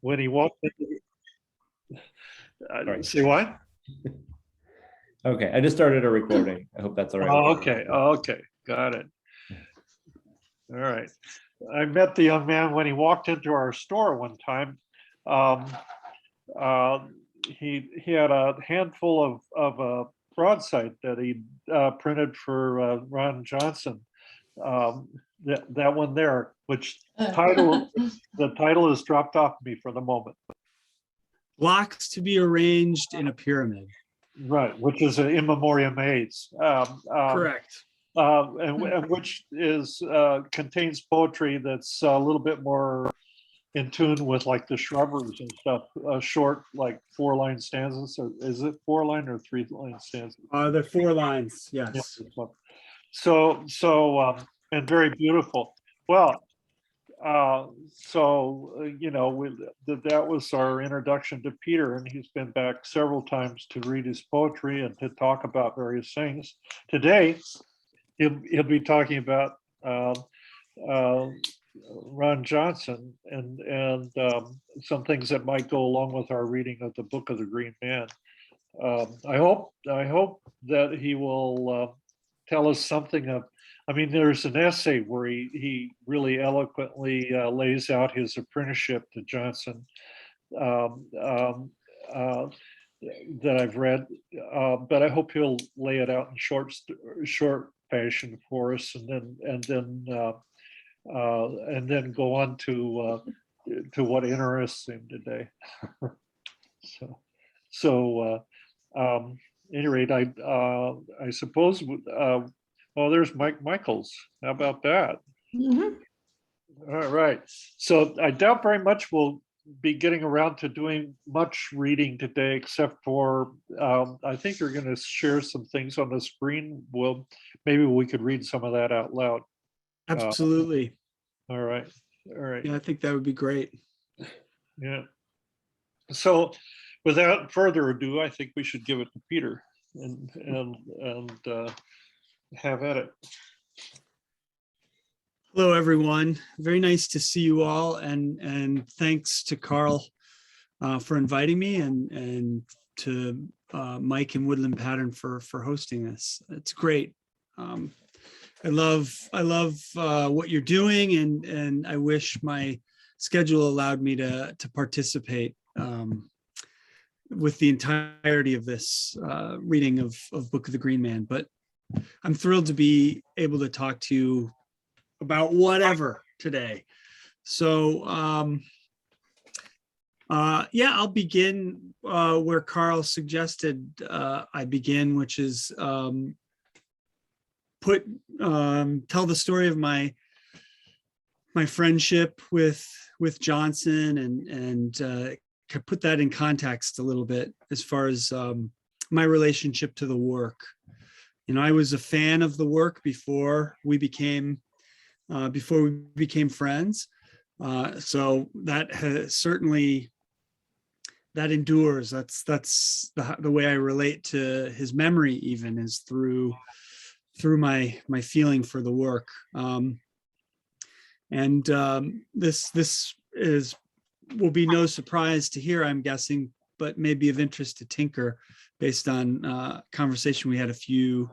when he walked into, Sorry. say what? Okay, I just started a recording. I hope that's all right. Oh, okay. Okay. Got it. All right. I met the young man when he walked into our store one time. Um, he had a handful of broadside that he printed for Ron Johnson. That one there, which the title has dropped off me for the moment. Blocks to be arranged in a pyramid. Right, which is an in memoriam aids. Correct. And which is contains poetry that's a little bit more in tune with like the shrubberies and stuff. Short, like 4-line stanzas. Or is it 4-line or 3-line stanzas? They're 4 lines. Yeah, Yes. so and very beautiful. Well, that was our introduction to Peter, and he's been back several times to read his poetry and to talk about various things. Today, he'll be talking about Ron Johnson and some things that might go along with our reading of the Book of the Green Man. I hope that he will tell us something of. I mean, there's an essay where he really eloquently lays out his apprenticeship to Johnson that I've read, but I hope he'll lay it out in short fashion for us, and then go on to what interests him today. So at any rate, I suppose. Oh, there's Mike Michaels. How about that? Mhm. All right. So I doubt very much we'll be getting around to doing much reading today, except for I think you're going to share some things on the screen. Well, maybe we could read some of that out loud. Absolutely. All right. All right. Yeah, I think that would be great. Yeah. So without further ado, I think we should give it to Peter and have at it. Hello, everyone. Very nice to see you all, and thanks to Carl for inviting me, and to Mike and Woodland Pattern for hosting this. It's great. I love what you're doing, and I wish my schedule allowed me to participate with the entirety of this reading of Book of the Green Man, but I'm thrilled to be able to talk to you about whatever today. So I'll begin where Carl suggested I begin, which is tell the story of my friendship with Johnson, and put that in context a little bit as far as my relationship to the work. You know, I was a fan of the work before we became friends. So that has certainly, that endures. That's the way I relate to his memory, even, is through my feeling for the work. This will be no surprise to hear, I'm guessing, but maybe of interest to Tinker based on conversation we had a few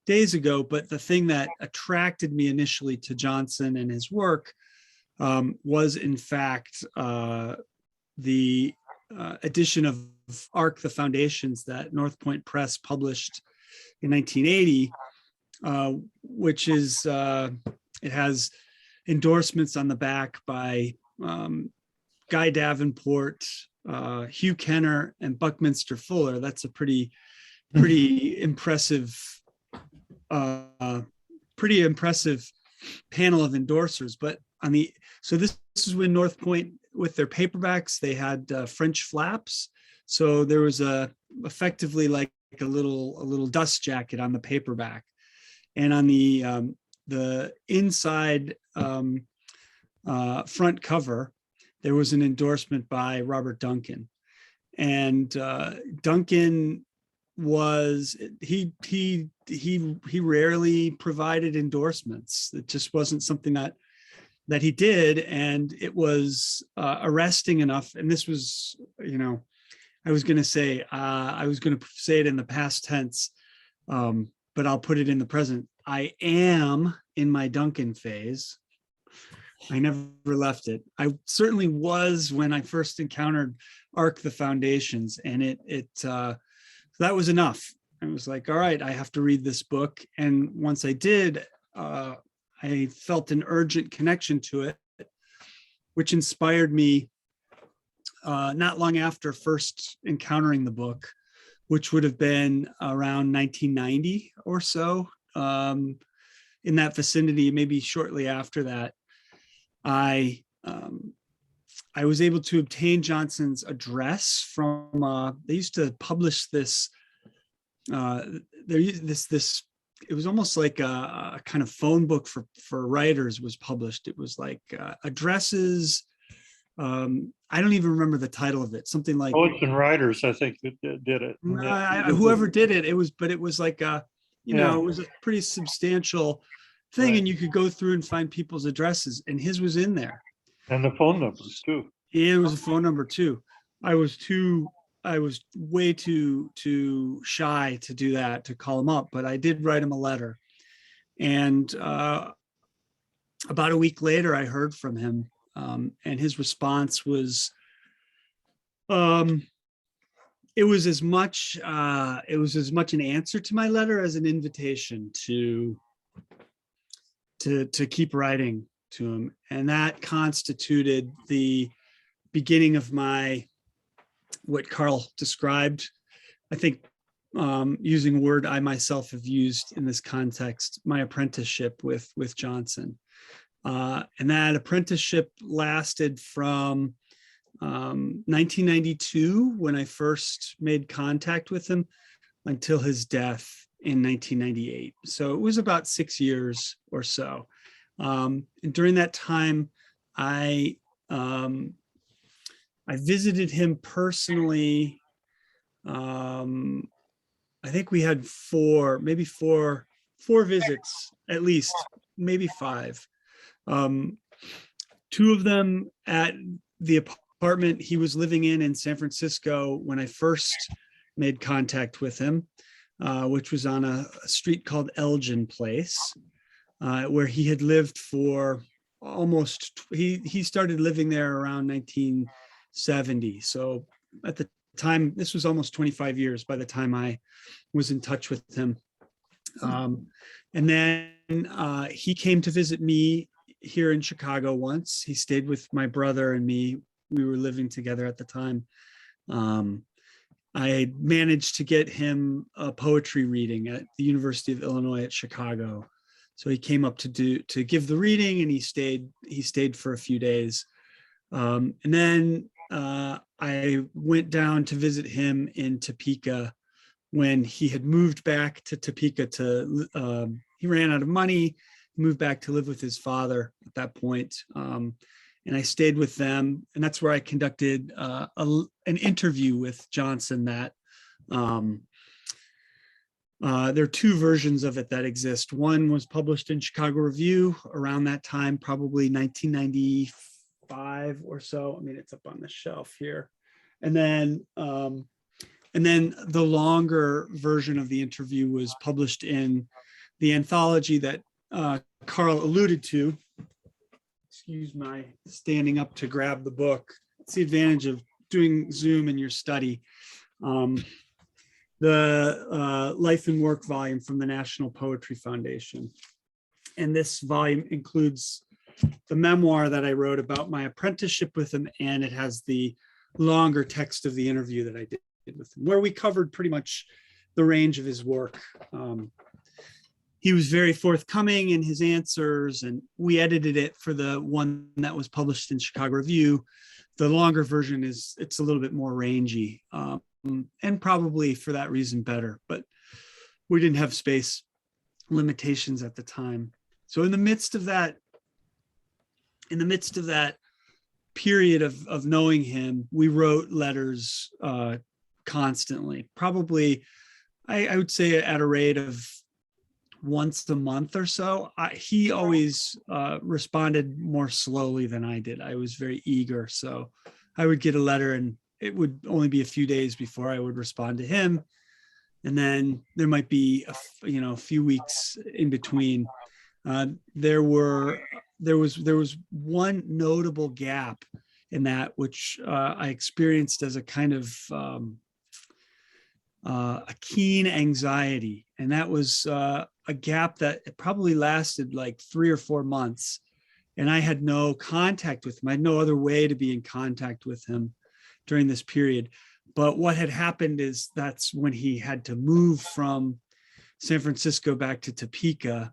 days ago. But the thing that attracted me initially to Johnson and his work was, in fact, the edition of Arc the Foundations that North Point Press published in 1980, which is, it has endorsements on the back by Guy Davenport, Hugh Kenner, and Buckminster Fuller. That's a pretty impressive panel of endorsers. But this is when North Point, with their paperbacks, they had French flaps. So there was effectively like a little dust jacket on the paperback, and on the inside front cover, there was an endorsement by Robert Duncan. And Duncan he rarely provided endorsements. It just wasn't something that that he did, and it was arresting enough. And this was, I was going to say it in the past tense, but I'll put it in the present. I am in my Duncan phase. I never left it. I certainly was when I first encountered Arc the Foundations, and that was enough. I was like, all right, I have to read this book. And once I did, I felt an urgent connection to it, which inspired me not long after first encountering the book, which would have been around 1990 or so, in that vicinity, maybe shortly after that. I was able to obtain Johnson's address from, they used to publish this, it was almost like a kind of phone book for writers was published. It was like addresses. I don't even remember the title of it. Something like Poets and Writers, I think, that did it. Whoever did it, it was like it was a pretty substantial thing, Right. and you could go through and find people's addresses, and his was in there. And the phone numbers too. It was a phone number too. I was way too shy to do that, to call him up, but I did write him a letter. And about a week later, I heard from him, and his response was, it was as much an answer to my letter as an invitation to keep writing to him. And that constituted the beginning of what Carl described, I think, using a word I myself have used in this context, my apprenticeship with Johnson. And that apprenticeship lasted from 1992, when I first made contact with him, until his death in 1998. So it was about 6 years or so. And during that time, I visited him personally. I think we had four visits, at least, maybe 5. 2 of them at the apartment he was living in San Francisco when I first made contact with him, which was on a street called Elgin Place, where he had lived for he started living there around 1970. So at the time, this was almost 25 years by the time I was in touch with him. And then he came to visit me here in Chicago once. He stayed with my brother and me. We were living together at the time. I managed to get him a poetry reading at the University of Illinois at Chicago. So he came up to give the reading, and he stayed for a few days. And then I went down to visit him in Topeka when he had moved back to Topeka he ran out of money, moved back to live with his father at that point. And I stayed with them, and that's where I conducted an interview with Johnson. That there are 2 versions of it that exist. One was published in Chicago Review around that time, probably 1995 or so. I mean, it's up on the shelf here. And then the longer version of the interview was published in the anthology that Carl alluded to. Excuse my standing up to grab the book. It's the advantage of doing Zoom in your study. The Life and Work volume from the National Poetry Foundation. And this volume includes the memoir that I wrote about my apprenticeship with him, and it has the longer text of the interview that I did with him, where we covered pretty much the range of his work. He was very forthcoming in his answers, and we edited it for the one that was published in Chicago Review. The longer version it's a little bit more rangy, and probably for that reason better, but we didn't have space limitations at the time. So in the midst of that period of knowing him, we wrote letters constantly, probably I would say at a rate of once a month or so. He always responded more slowly than I did. I was very eager. So I would get a letter and it would only be a few days before I would respond to him. And then there might be a few weeks in between. There was one notable gap in that, which I experienced as a kind of a keen anxiety. And that was a gap that probably lasted like 3 or 4 months. And I had no contact with him. I had no other way to be in contact with him during this period. But what had happened is that's when he had to move from San Francisco back to Topeka,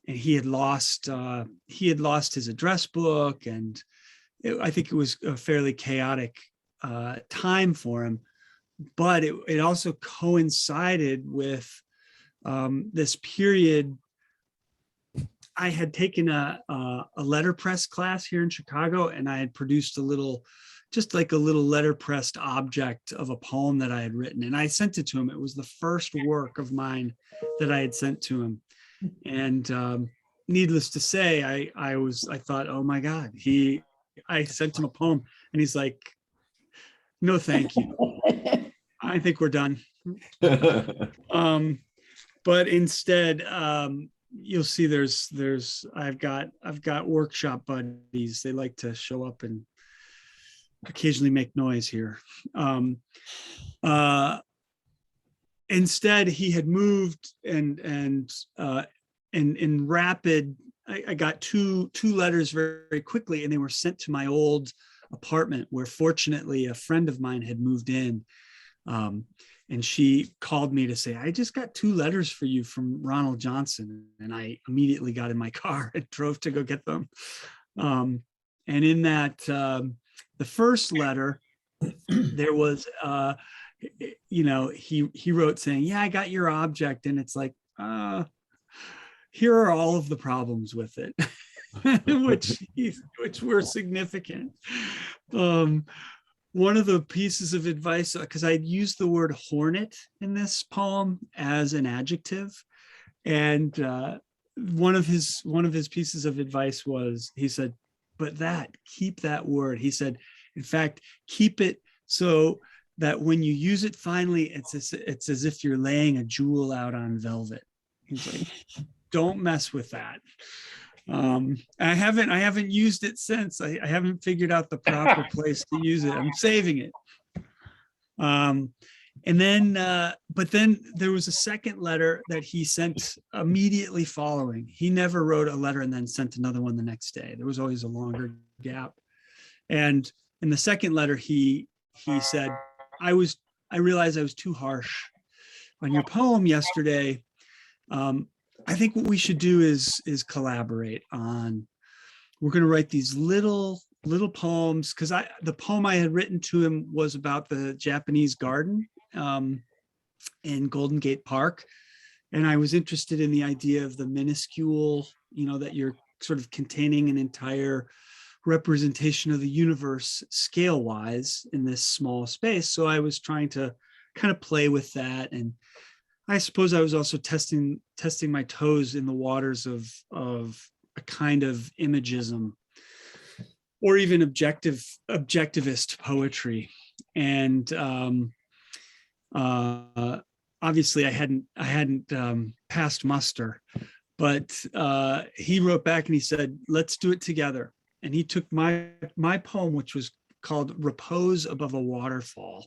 and he had lost his address book, and I think it was a fairly chaotic time for him. But it also coincided with this period. I had taken a letterpress class here in Chicago, and I had produced just like a little letterpressed object of a poem that I had written, and I sent it to him. It was the first work of mine that I had sent to him. And needless to say, I thought, oh my God, I sent him a poem, and he's like, no, thank you. I think we're done. But instead, you'll see I've got workshop buddies. They like to show up and occasionally make noise here. Instead, he had moved, and in rapid, I got two letters very, very quickly, and they were sent to my old apartment, where fortunately a friend of mine had moved in. And she called me to say, I just got 2 letters for you from Ronald Johnson. And I immediately got in my car and drove to go get them. And in that, the first letter, there was, he wrote saying, yeah, I got your object. And it's like, here are all of the problems with it, which were significant. One of the pieces of advice, because I'd used the word hornet in this poem as an adjective, and one of his pieces of advice was, he said, but keep that word. He said, in fact, keep it so that when you use it finally, it's as if you're laying a jewel out on velvet. He's like, don't mess with that. I haven't used it since. I haven't figured out the proper place to use it. I'm saving it. And then, but then there was a second letter that he sent immediately following. He never wrote a letter and then sent another one the next day. There was always a longer gap. And in the second letter, he said, I realized I was too harsh on your poem yesterday. I think what we should do is collaborate on, we're going to write these little poems, because the poem I had written to him was about the Japanese garden in Golden Gate Park. And I was interested in the idea of the minuscule, that you're sort of containing an entire representation of the universe scale wise in this small space. So I was trying to kind of play with that. And I suppose I was also testing my toes in the waters of a kind of imagism, or even objectivist poetry. And obviously I hadn't passed muster, but he wrote back and he said, let's do it together. And he took my poem, which was called Repose Above a Waterfall.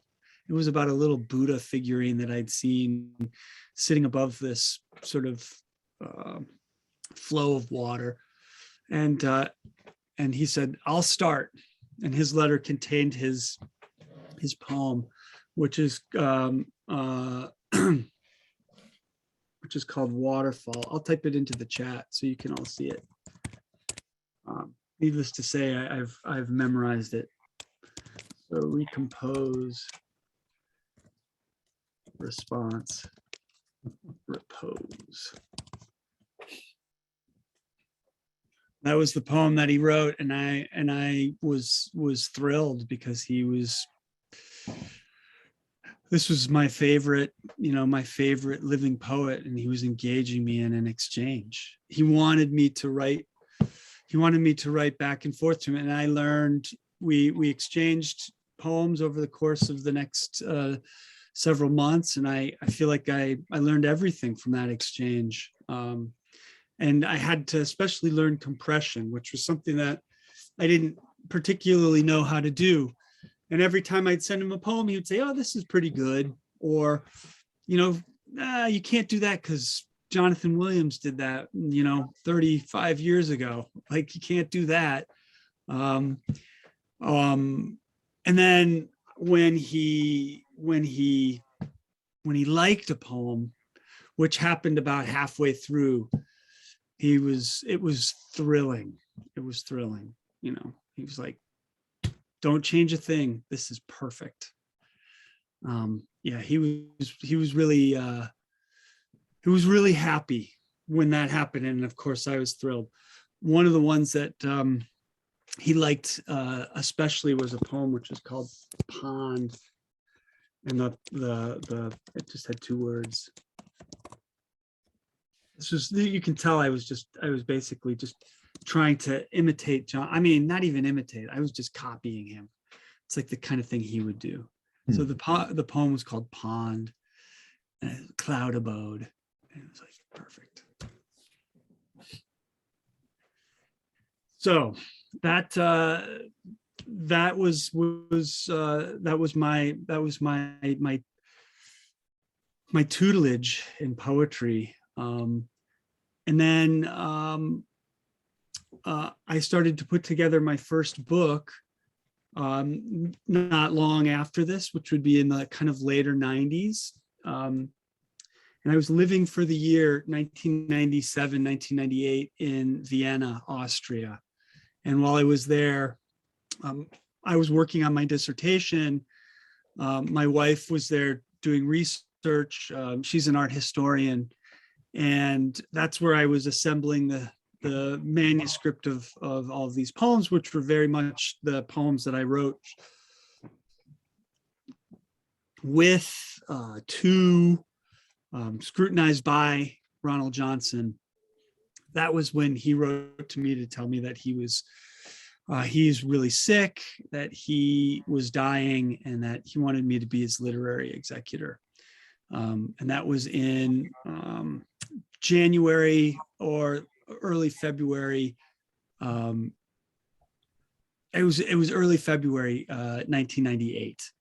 It was about a little Buddha figurine that I'd seen sitting above this sort of flow of water. And he said, I'll start. And his letter contained his poem, which is called Waterfall. I'll type it into the chat so you can all see it. Needless to say, I've memorized it. So recompose, response, repose. That was the poem that he wrote, and I was thrilled, because he was this was my favorite, my favorite living poet, and he was engaging me in an exchange. He wanted me to write back and forth to him, and I learned, we exchanged poems over the course of the next several months, and I feel like I learned everything from that exchange. And I had to especially learn compression, which was something that I didn't particularly know how to do. And every time I'd send him a poem, he would say, "Oh, this is pretty good," or, you can't do that because Jonathan Williams did that, 35 years ago. Like, you can't do that. And then when he liked a poem, which happened about halfway through, it was thrilling. It was thrilling. He was like, "Don't change a thing. This is perfect." He was really happy when that happened. And of course I was thrilled. One of the ones that he liked especially was a poem which is called Pond. And it just had 2 words. You can tell I was basically just trying to imitate John. I mean, not even imitate. I was just copying him. It's like the kind of thing he would do. So the poem was called Pond, and Cloud Abode. And it was like perfect. So that was my tutelage in poetry. And then I started to put together my first book not long after this, which would be in the kind of later 90s. And I was living for the year 1997, 1998 in Vienna, Austria. And while I was there, I was working on my dissertation. My wife was there doing research. She's an art historian. And that's where I was assembling the manuscript of all of these poems, which were very much the poems that I wrote with to scrutinized by Ronald Johnson. That was when he wrote to me to tell me that he's really sick, that he was dying, and that he wanted me to be his literary executor. And that was in January or early February. It was early February 1998.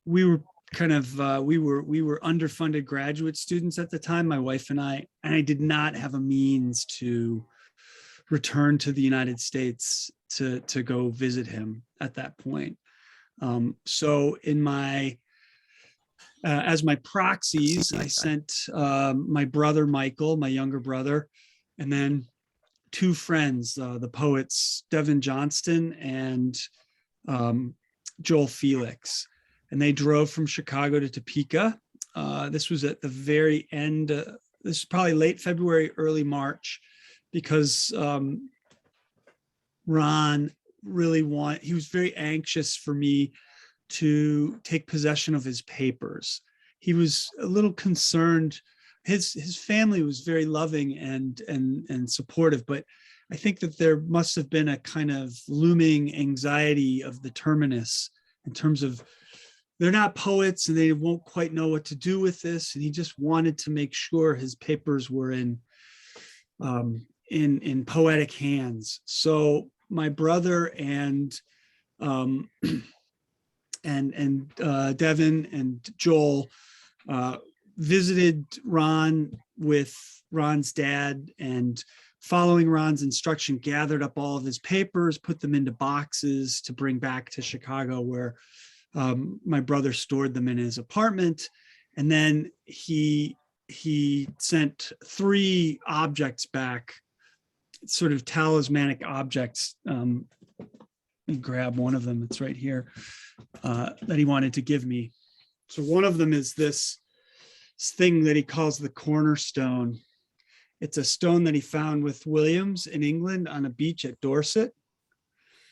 We were kind of we were underfunded graduate students at the time, my wife and I did not have a means to return to the United States to go visit him at that point. So in my as my proxies, I sent my brother Michael, my younger brother, and then 2 friends, the poets Devin Johnston and Joel Felix. And they drove from Chicago to Topeka. This was at the very end. This is probably late February, early March, because Ron he was very anxious for me to take possession of his papers. He was a little concerned. His family was very loving and supportive, but I think that there must have been a kind of looming anxiety of the terminus in terms of they're not poets and they won't quite know what to do with this. And he just wanted to make sure his papers were in poetic hands. So my brother and Devin and Joel visited Ron with Ron's dad, and following Ron's instruction, gathered up all of his papers, put them into boxes to bring back to Chicago, where my brother stored them in his apartment. And then he sent 3 objects back, sort of talismanic objects. Let me grab one of them. It's right here, that he wanted to give me. So one of them is this thing that he calls the Cornerstone. It's a stone that he found with Williams in England on a beach at Dorset.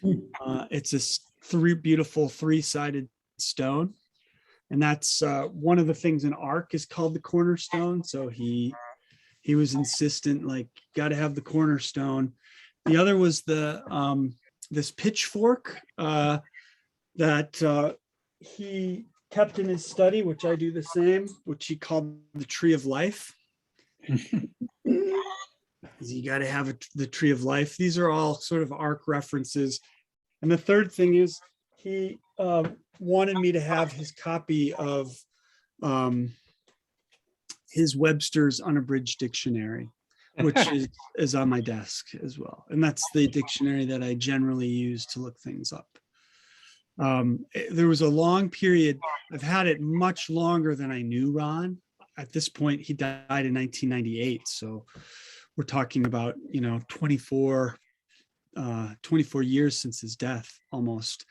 It's a beautiful 3-sided stone. And that's one of the things in Ark is called the Cornerstone. So he was insistent, like, got to have the Cornerstone. The other was the this pitchfork that he kept in his study, which I do the same, which he called the Tree of Life. You got to have the Tree of Life. These are all sort of Ark references. And the third thing is he wanted me to have his copy of his Webster's Unabridged Dictionary, which is on my desk as well. And that's the dictionary that I generally use to look things up. There was a long period, I've had it much longer than I knew Ron. At this point, he died in 1998. So we're talking about, 24 years since his death almost.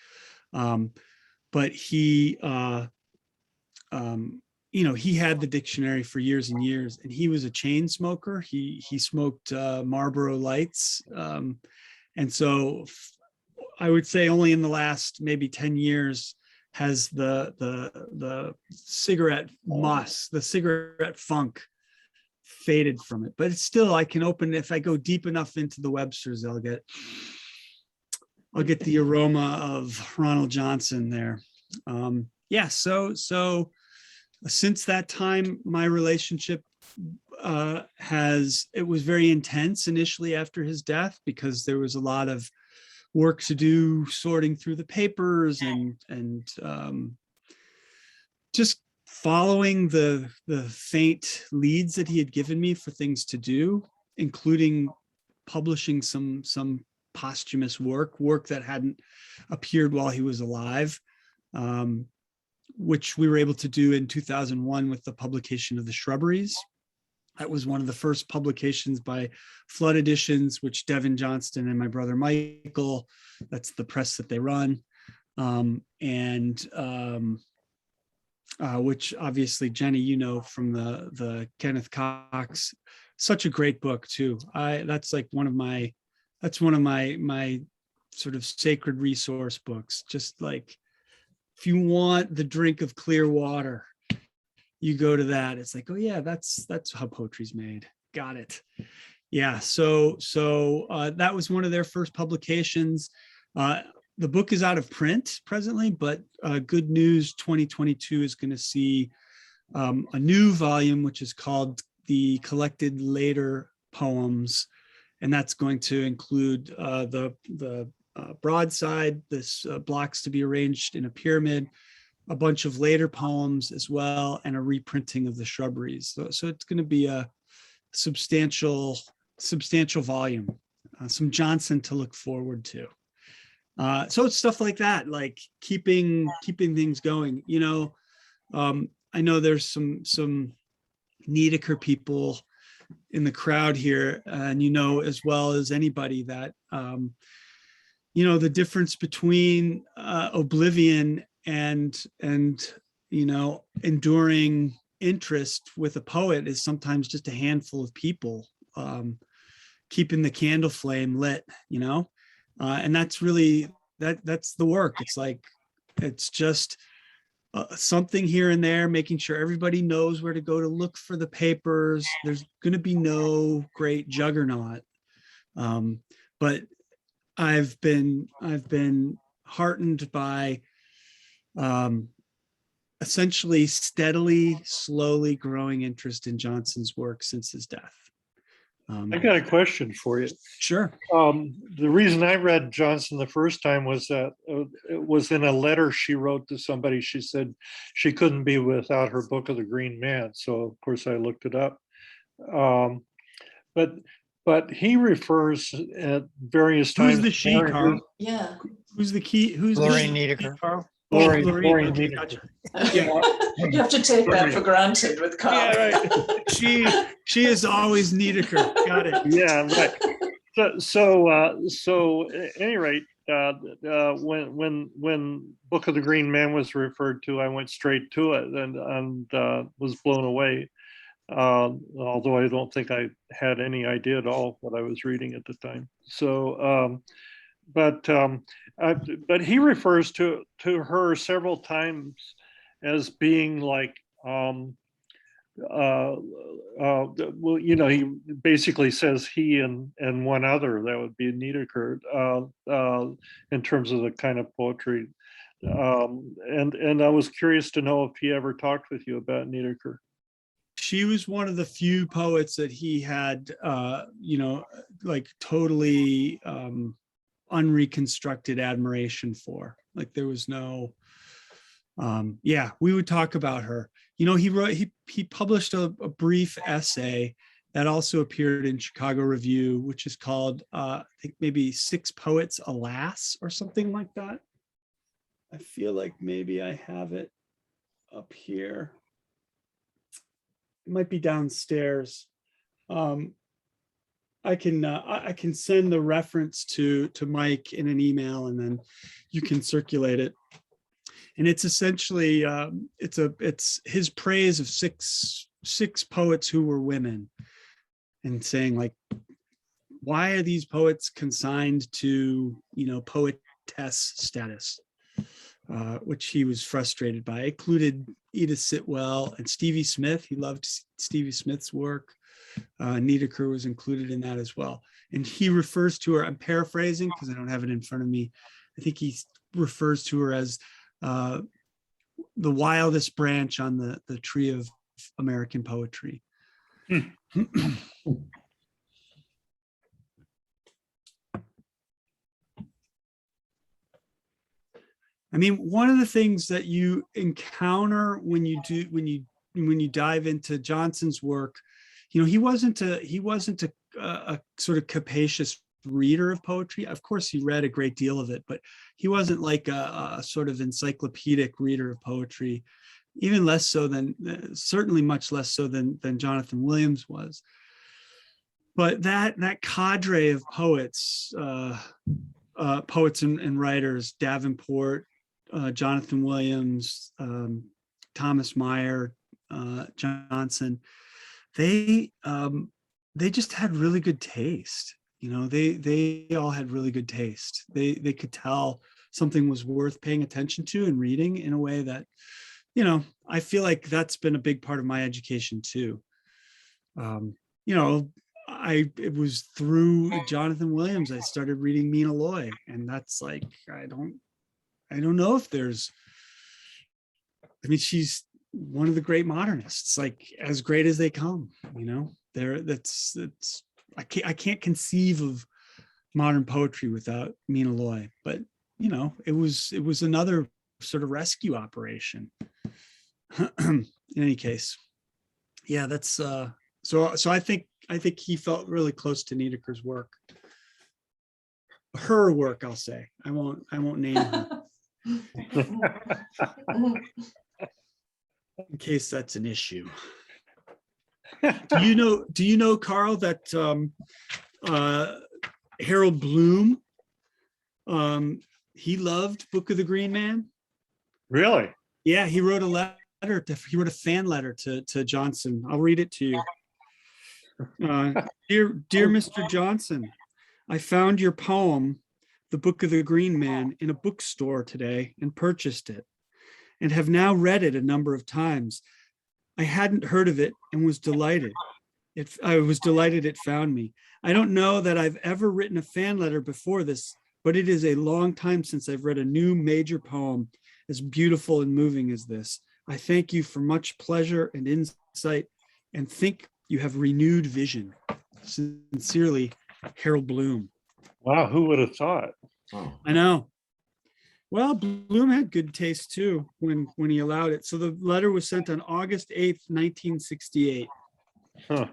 But he, he had the dictionary for years and years, and he was a chain smoker. He smoked Marlboro Lights. And so I would say only in the last maybe 10 years has the cigarette muss, the cigarette funk faded from it. But it's still, I can open, if I go deep enough into the Webster's, I'll get the aroma of Ronald Johnson there. So since that time, my relationship it was very intense initially after his death, because there was a lot of work to do, sorting through the papers and just following the faint leads that he had given me for things to do, including publishing some posthumous work that hadn't appeared while he was alive, which we were able to do in 2001 with the publication of The Shrubberies. That was one of the first publications by Flood Editions, which Devin Johnston and my brother Michael, that's the press that they run. Which obviously, Jenny, from the Kenneth Cox, such a great book too. That's one of my sort of sacred resource books. Just like, if you want the drink of clear water, you go to that. It's like, oh yeah, that's how poetry's made. Got it. Yeah. So that was one of their first publications. The book is out of print presently, but good news, 2022 is going to see a new volume, which is called The Collected Later Poems. And that's going to include the broadside, this blocks to be arranged in a pyramid, a bunch of later poems as well, and a reprinting of The Shrubberies. So it's going to be a substantial volume, some Johnson to look forward to. So it's stuff like that, like keeping things going. I know there's some Niedecker people in the crowd here, and as well as anybody that the difference between oblivion and enduring interest with a poet is sometimes just a handful of people keeping the candle flame lit, and that's really that's the work. It's like, it's just something here and there, making sure everybody knows where to go to look for the papers. There's going to be no great juggernaut, but I've been heartened by essentially steadily, slowly growing interest in Johnson's work since his death. I got a question for you. Sure. The reason I read Johnson the first time was that it was in a letter she wrote to somebody. She said she couldn't be without her book of the Green Man. So of course I looked it up. But he refers at various times. Who's the she, Carl? Yeah. Who's the key? Who's Lorraine the Niedecker. Carl? Lorraine Okay, Niedecker. gotcha. You have to take that for granted with Carl. Yeah, right. She is always Niedecker. Got it. Yeah, right. So at any rate, when Book of the Green Man was referred to, I went straight to it and was blown away. Although I don't think I had any idea at all what I was reading at the time. So, but he refers to her several times as being like, well, you know, he basically says he and one other, that would be Niederker, in terms of the kind of poetry. And I was curious to know if he ever talked with you about Niederker. She was one of the few poets that he had, you know, like totally unreconstructed admiration for. Like there was no, yeah, we would talk about her. You know, he published a brief essay that also appeared in Chicago Review, which is called, I think maybe Six Poets Alas, or something like that. I feel like maybe I have it up here. It might be downstairs. I can send the reference to Mike in an email, and then you can circulate it. And it's essentially it's his praise of six poets who were women, and saying like, why are these poets consigned to, you know, poetess status, which he was frustrated by. It included Edith Sitwell and Stevie Smith. He loved Stevie Smith's work. Niederker was included in that as well. And he refers to her, I'm paraphrasing because I don't have it in front of me. I think he refers to her as the wildest branch on the tree of American poetry. I mean, one of the things that you encounter when you dive into Johnson's work, you know, he wasn't a sort of capacious reader of poetry. Of course, he read a great deal of it, but he wasn't like a sort of encyclopedic reader of poetry, even less so than, certainly much less so than Jonathan Williams was. But that cadre of poets, poets and writers, Davenport, Jonathan Williams, Thomas Meyer, Johnson, they just had really good taste. You know, they all had really good taste. They could tell something was worth paying attention to and reading in a way that, you know, I feel like that's been a big part of my education too. You know, it was through Jonathan Williams I started reading Mina Loy, and that's like, I don't know if there's, I mean, she's one of the great modernists, like as great as they come, you know. I can't conceive of modern poetry without Mina Loy, but you know, it was another sort of rescue operation. In any case, yeah, that's so I think he felt really close to Niederker's work. Her work, I'll say. I won't name her. In case that's an issue. Do you know, Carl, that Harold Bloom, he loved Book of the Green Man? Really? Yeah, he wrote a fan letter to Johnson. I'll read it to you. Dear Mr. Johnson, I found your poem, The Book of the Green Man, in a bookstore today and purchased it, and have now read it a number of times. I hadn't heard of it and was delighted. I was delighted it found me. I don't know that I've ever written a fan letter before this, but it is a long time since I've read a new major poem as beautiful and moving as this. I thank you for much pleasure and insight, and think you have renewed vision. Sincerely, Harold Bloom. Wow, who would have thought? I know. Well, Bloom had good taste too when he allowed it. So the letter was sent on August 8th, 1968. Huh.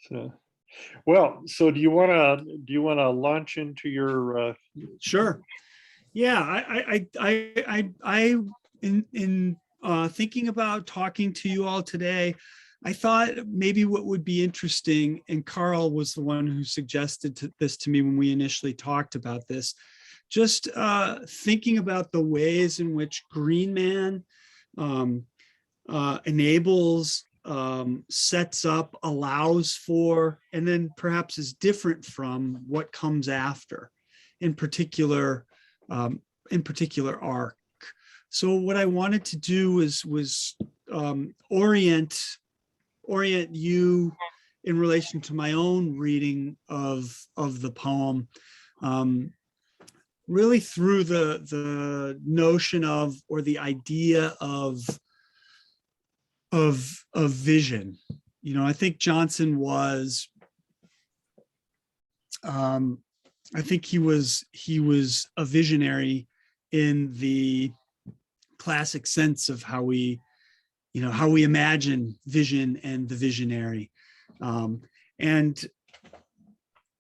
So, well, so do you want to launch into your? Sure. Yeah, I in thinking about talking to you all today, I thought maybe what would be interesting, and Carl was the one who suggested this to me when we initially talked about this, just thinking about the ways in which Green Man enables, sets up, allows for, and then perhaps is different from what comes after. In particular, in particular arc. So what I wanted to do was orient you in relation to my own reading of the poem, really through the notion of, or the idea of vision. You know, I think Johnson was, I think he was a visionary in the classic sense of how we imagine vision and the visionary. And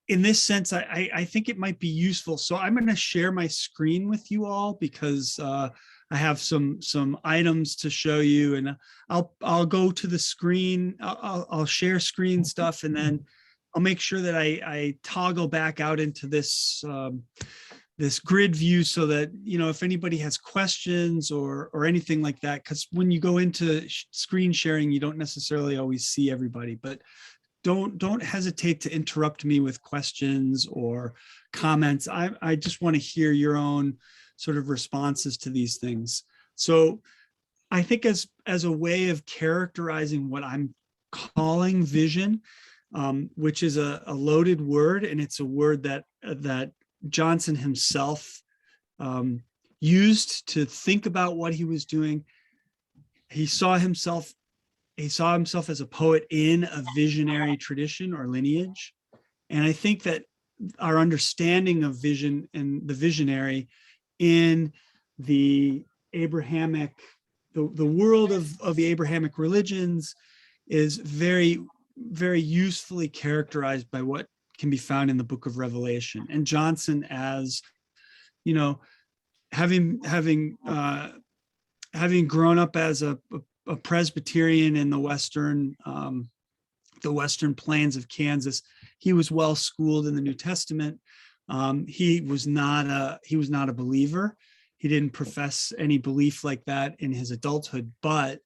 in this sense, I think it might be useful. So I'm going to share my screen with you all, because I have some items to show you, and I'll go to the screen. I'll share screen stuff, and then I'll make sure that I toggle back out into this this grid view, so that, you know, if anybody has questions or anything like that, because when you go into screen sharing, you don't necessarily always see everybody, but don't hesitate to interrupt me with questions or comments. I just want to hear your own sort of responses to these things. So I think as a way of characterizing what I'm calling vision, which is a loaded word, and it's a word that Johnson himself used to think about what he was doing. He saw himself as a poet in a visionary tradition or lineage. And I think that our understanding of vision and the visionary in the Abrahamic, the world of the Abrahamic religions is very, very usefully characterized by what can be found in the book of Revelation. And Johnson, as, you know, having grown up as a Presbyterian in the Western plains of Kansas, he was well schooled in the New Testament. He was not a believer. He didn't profess any belief like that in his adulthood, but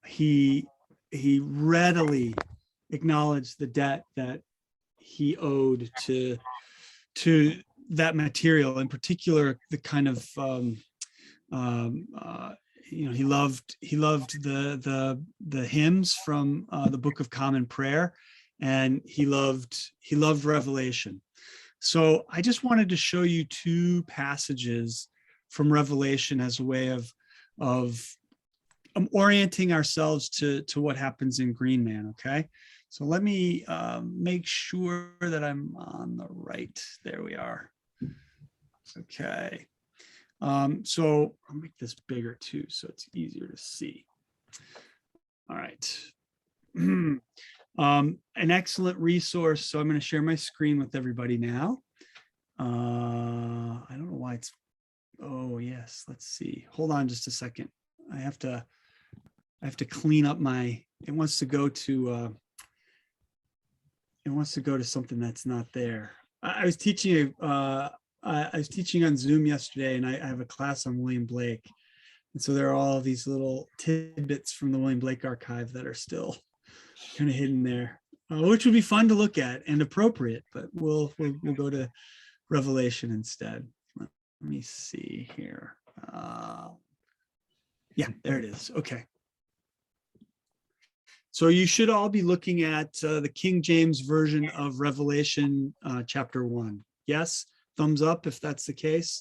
he readily acknowledged the debt that he owed to that material, in particular the kind of you know, he loved the hymns from the Book of Common Prayer, and he loved Revelation. So I just wanted to show you two passages from Revelation as a way of orienting ourselves to what happens in Green Man. Okay, so let me make sure that I'm on the right. There we are. Okay. So I'll make this bigger too, so it's easier to see. All right. An excellent resource. So I'm going to share my screen with everybody now. I don't know why it's, oh yes, let's see. Hold on just a second. I have to clean up my, it wants to go to something that's not there. I was teaching on Zoom yesterday, and I have a class on William Blake. And so there are all these little tidbits from the William Blake archive that are still kind of hidden there, which would be fun to look at and appropriate, but we'll go to Revelation instead. Let me see here. Yeah, there it is. Okay. So you should all be looking at the King James version of Revelation chapter 1. Yes? Thumbs up if that's the case.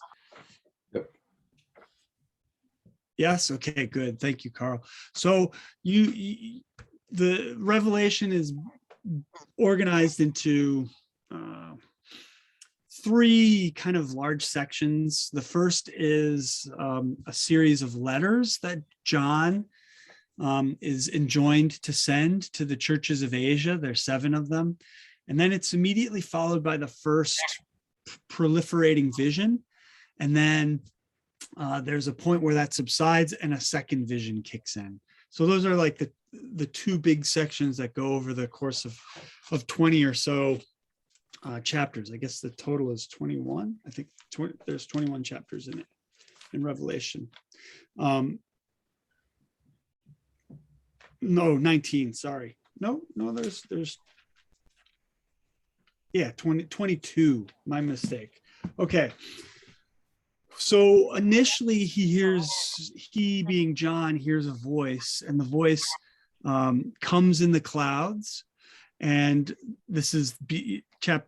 Yep. Yes. Okay, good. Thank you, Carl. So the Revelation is organized into three kind of large sections. The first is a series of letters that John is enjoined to send to the churches of Asia. There's 7 of them. And then it's immediately followed by the first proliferating vision, and then there's a point where that subsides and a second vision kicks in. So those are like the two big sections that go over the course of 20 or so chapters. I guess the total is 21. I think there's 21 chapters in it, in Revelation. No, 19, sorry. No, there's yeah, 22, my mistake. Okay. So initially he being John hears a voice, and the voice comes in the clouds. And this is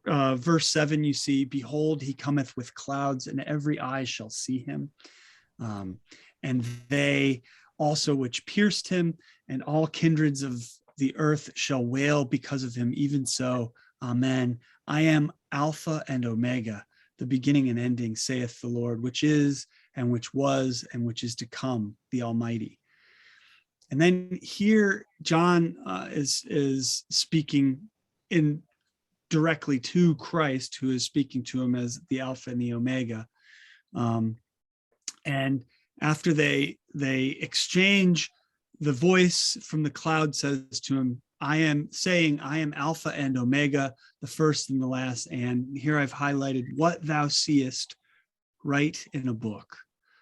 verse 7, you see, behold, he cometh with clouds, and every eye shall see him. And they also which pierced him, and all kindreds of the earth shall wail because of him. Even so, amen. I am Alpha and Omega, the beginning and ending, saith the Lord, which is, and which was, and which is to come, the Almighty. And then here, John is speaking in directly to Christ, who is speaking to him as the Alpha and the Omega. And after they exchange, the voice from the cloud says to him, I am Alpha and Omega, the first and the last. And here I've highlighted what thou seest, write in a book.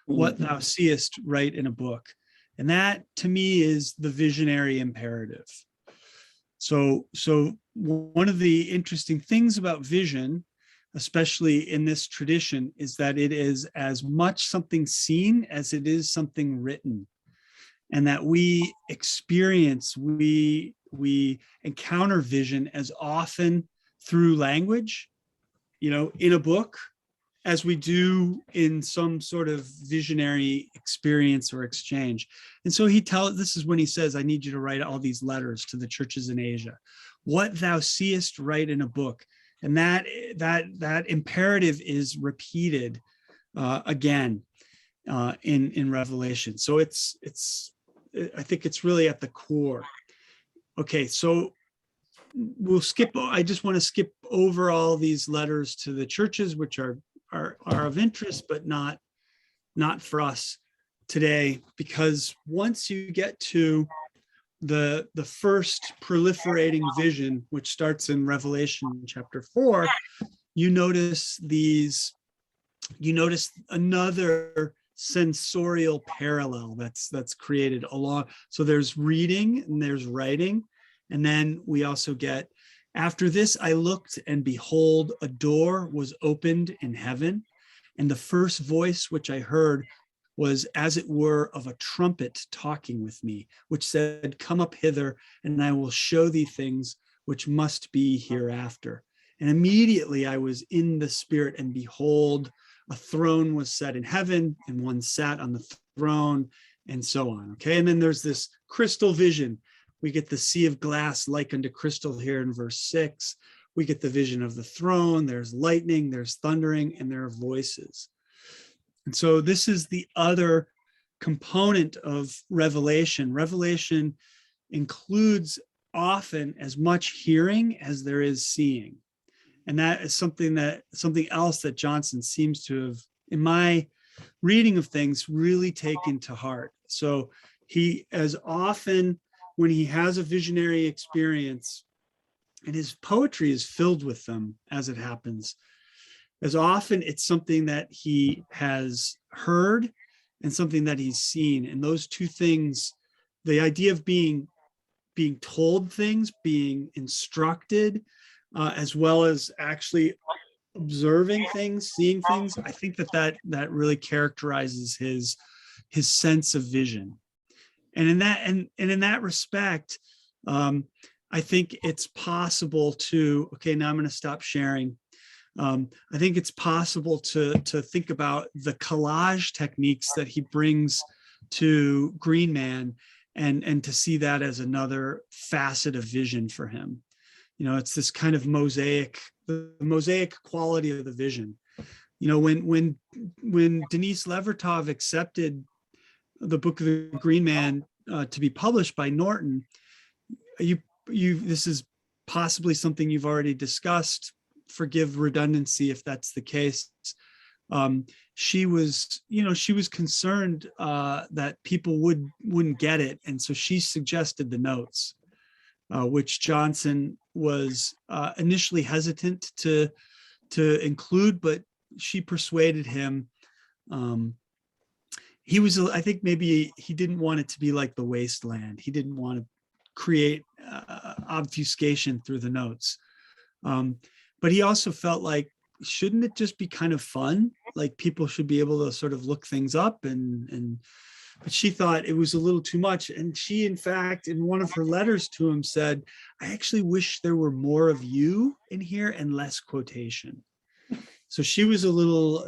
What thou seest, write in a book. And that to me is the visionary imperative. So one of the interesting things about vision, especially in this tradition, is that it is as much something seen as it is something written. And that we encounter vision as often through language, in a book, as we do in some sort of visionary experience or exchange. And so this is when he says, I need you to write all these letters to the churches in Asia. What thou seest, write in a book. And that imperative is repeated again in Revelation. So I think it's really at the core. Okay, so I just want to skip over all these letters to the churches, which are of interest, but not for us today, because once you get to the first proliferating vision, which starts in Revelation chapter 4, you notice another sensorial parallel that's created along. So there's reading and there's writing, and then we also get, after this I looked, and behold, a door was opened in heaven, and the first voice which I heard was as it were of a trumpet talking with me, which said, come up hither, and I will show thee things which must be hereafter. And immediately I was in the spirit, and behold, a throne was set in heaven, and one sat on the throne, and so on. Okay, and then there's this crystal vision. We get the sea of glass like unto crystal here in verse 6. We get the vision of the throne. There's lightning, there's thundering, and there are voices. And so this is the other component of Revelation. Revelation includes often as much hearing as there is seeing. And that is something else that Johnson seems to have, in my reading of things, really taken to heart. So he, as often when he has a visionary experience, and his poetry is filled with them as it happens, as often it's something that he has heard and something that he's seen. And those two things, the idea of being told things, being instructed, as well as actually observing things, seeing things, I think that really characterizes his sense of vision. And in that respect, I think it's possible to, okay, now I'm going to stop sharing. I think it's possible to think about the collage techniques that he brings to Green Man, and to see that as another facet of vision for him. It's this kind of mosaic, the mosaic quality of the vision. When Denise Levertov accepted the Book of the Green Man to be published by Norton, this is possibly something you've already discussed. Forgive redundancy if that's the case. She was concerned that people wouldn't get it, and so she suggested the notes, which Johnson was initially hesitant to include, but she persuaded him. I think maybe he didn't want it to be like The Wasteland. He didn't want to create obfuscation through the notes. But he also felt like, shouldn't it just be kind of fun like people should be able to sort of look things up but she thought it was a little too much. And she, in fact, in one of her letters to him said, I actually wish there were more of you in here and less quotation. So she was a little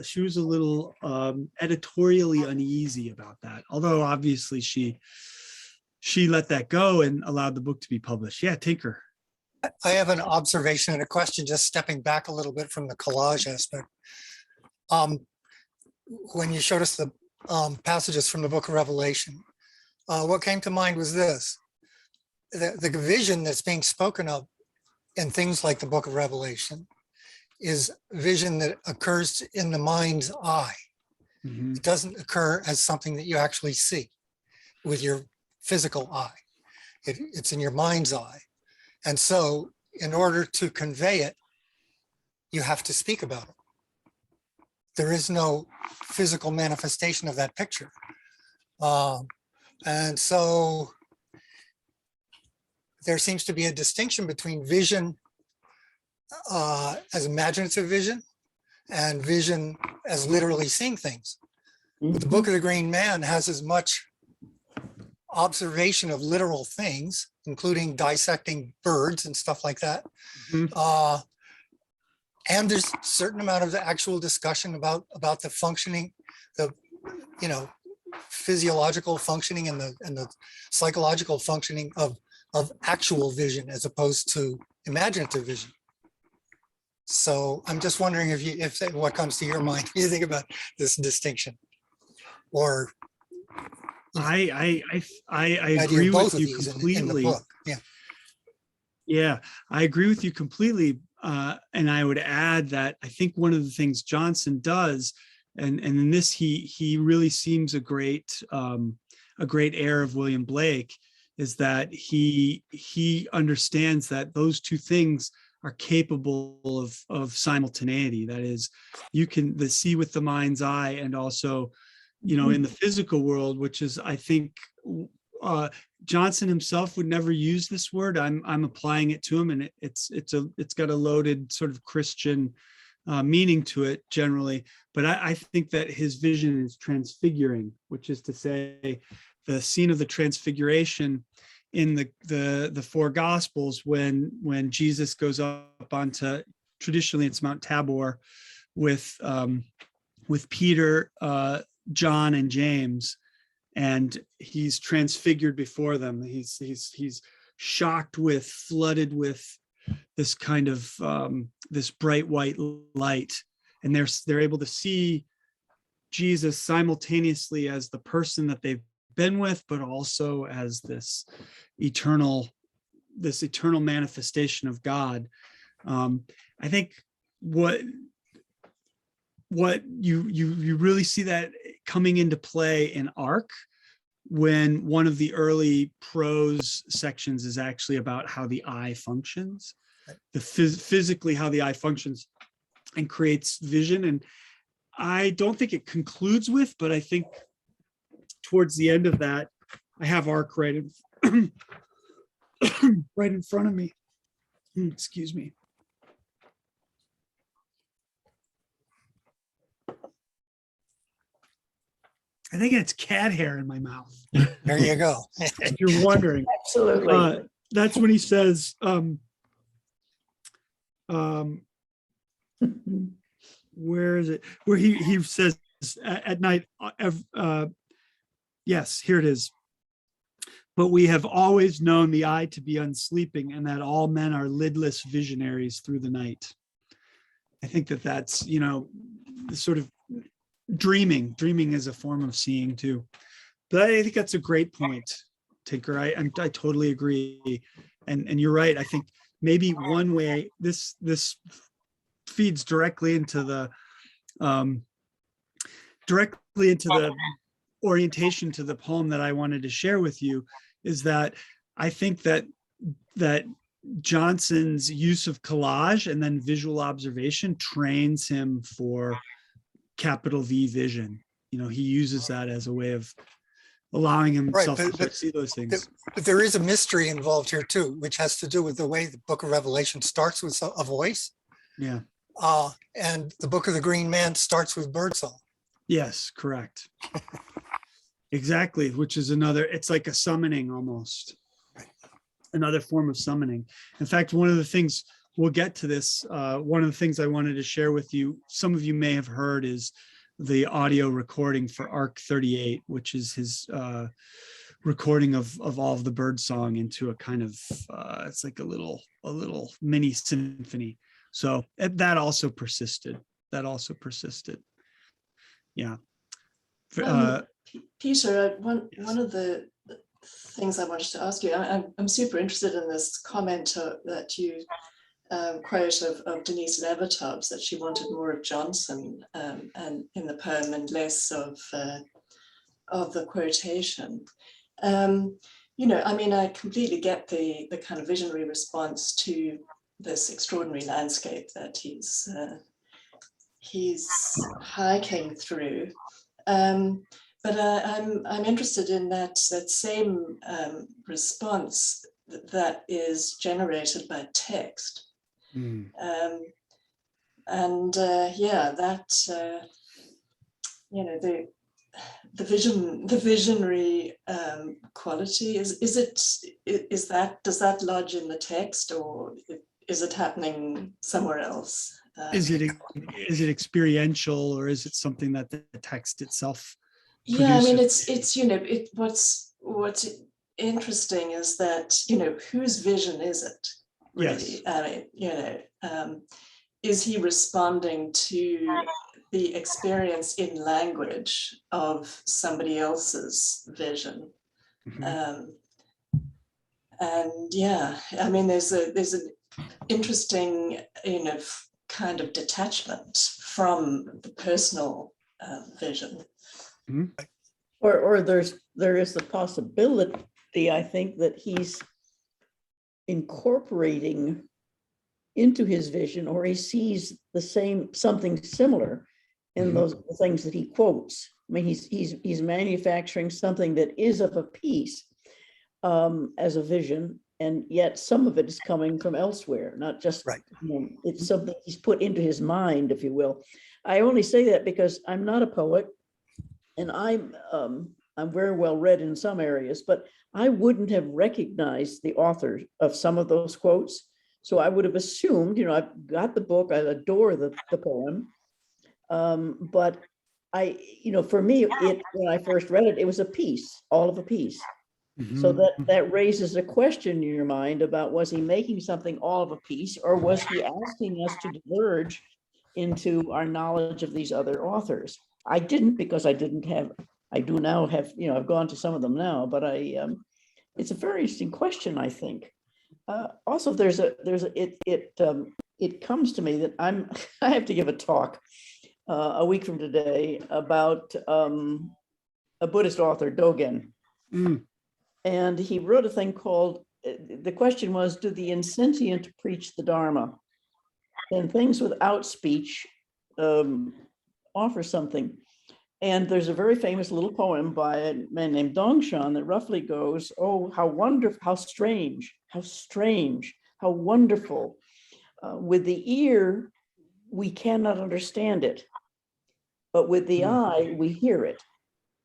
editorially uneasy about that. Although obviously she let that go and allowed the book to be published. Yeah, Tinker. I have an observation and a question, just stepping back a little bit from the collage aspect. When you showed us the passages from the book of Revelation, what came to mind was this: the vision that's being spoken of in things like the book of Revelation is vision that occurs in the mind's eye. Mhm. It doesn't occur as something that you actually see with your physical eye. It's in your mind's eye. And so in order to convey it, you have to speak about it. There is no physical manifestation of that picture. And so there seems to be a distinction between vision as imaginative vision and vision as literally seeing things. But the Book of the Green Man has as much observation of literal things, including dissecting birds and stuff like that. Mhm. And there's a certain amount of the actual discussion about the functioning, the physiological functioning and the psychological functioning of actual vision as opposed to imaginative vision. So I'm just wondering if what comes to your mind when you think about this distinction, or I idea agree of both with of you these in the completely. book. Yeah. Yeah, I agree with you completely. And I would add that I think one of the things Johnson does, and in this he really seems a great heir of William Blake, is that he understands that those two things are capable of simultaneity. That is, you can see with the mind's eye, and also, in the physical world, which is, I think, Johnson himself would never use this word. I'm applying it to him, and it's got a loaded sort of Christian meaning to it generally. But I think that his vision is transfiguring, which is to say, the scene of the transfiguration in the four Gospels when Jesus goes up onto, traditionally it's Mount Tabor, with Peter, John, and James. And he's transfigured before them. He's shocked with, flooded with this kind of this bright white light, and they're able to see Jesus simultaneously as the person that they've been with, but also as this eternal manifestation of God. I think what you really see that coming into play in Ark, when one of the early prose sections is actually about how the eye functions, physically how the eye functions and creates vision. And I don't think it concludes with, but I think towards the end of that, I have Ark right in right in front of me. Excuse me. I think it's cat hair in my mouth. There you go. If you're wondering, Absolutely. that's when he says, where is it? Where he says at night, yes, here it is. But we have always known the eye to be unsleeping, and that all men are lidless visionaries through the night. I think that's, the sort of dreaming is a form of seeing too. But I think that's a great point, Tinker. I totally agree. And you're right. I think maybe one way this feeds directly into the orientation to the poem that I wanted to share with you, is that I think that Johnson's use of collage and then visual observation trains him for capital V vision. He uses that as a way of allowing himself to see those things. But there is a mystery involved here too, which has to do with the way the Book of Revelation starts with a voice. Yeah. And the Book of the Green Man starts with birdsong. Yes, correct. Exactly, which is another, it's like a summoning almost. Another form of summoning. In fact, one of the things, we'll get to this, one of the things I wanted to share with you, some of you may have heard, is the audio recording for Arc 38, which is his recording of all of the bird song into a kind of, it's like a little mini symphony. So that also persisted. Yeah. Peter, one of the things I wanted to ask you, I'm super interested in this comment that you quote of Denise Levertub's, that she wanted more of Johnson and in the poem and less of the quotation. I completely get the kind of visionary response to this extraordinary landscape that he's hiking through. But I'm interested in that same response that is generated by text. Mm. The visionary quality does that lodge in the text, or is it happening somewhere else? Is it experiential, or is it something that the text itself Yeah, I mean, produces? what's interesting is that, whose vision is it really? Yes. Is he responding to the experience in language of somebody else's vision? Mhm. And yeah, I mean, there's an interesting, kind of detachment from the personal vision. Or there is the possibility, I think, that he's incorporating into his vision, or he sees something similar in those things that he quotes. I mean, he's manufacturing something that is of a piece as a vision, and yet some of it is coming from elsewhere, not just Right. It's something he's put into his mind, if you will. I only say that because I'm not a poet, and I'm very well read in some areas, but I wouldn't have recognized the author of some of those quotes. So I would have assumed, I've got the book, I adore the poem, but for me, when I first read it, it was a piece, all of a piece. So that raises a question in your mind about, was he making something all of a piece, or was he asking us to diverge into our knowledge of these other authors? I didn't, because I do now have, I've gone to some of them now, but it's a very interesting question, I think. Also, it comes to me that I have to give a talk a week from today about a Buddhist author, Dogen. And he wrote a thing called, the question was, do the insentient preach the Dharma? And things without speech offer something. And there's a very famous little poem by a man named Dongshan that roughly goes, oh, how wonderful, how strange, how wonderful. With the ear, we cannot understand it, but with the eye, we hear it.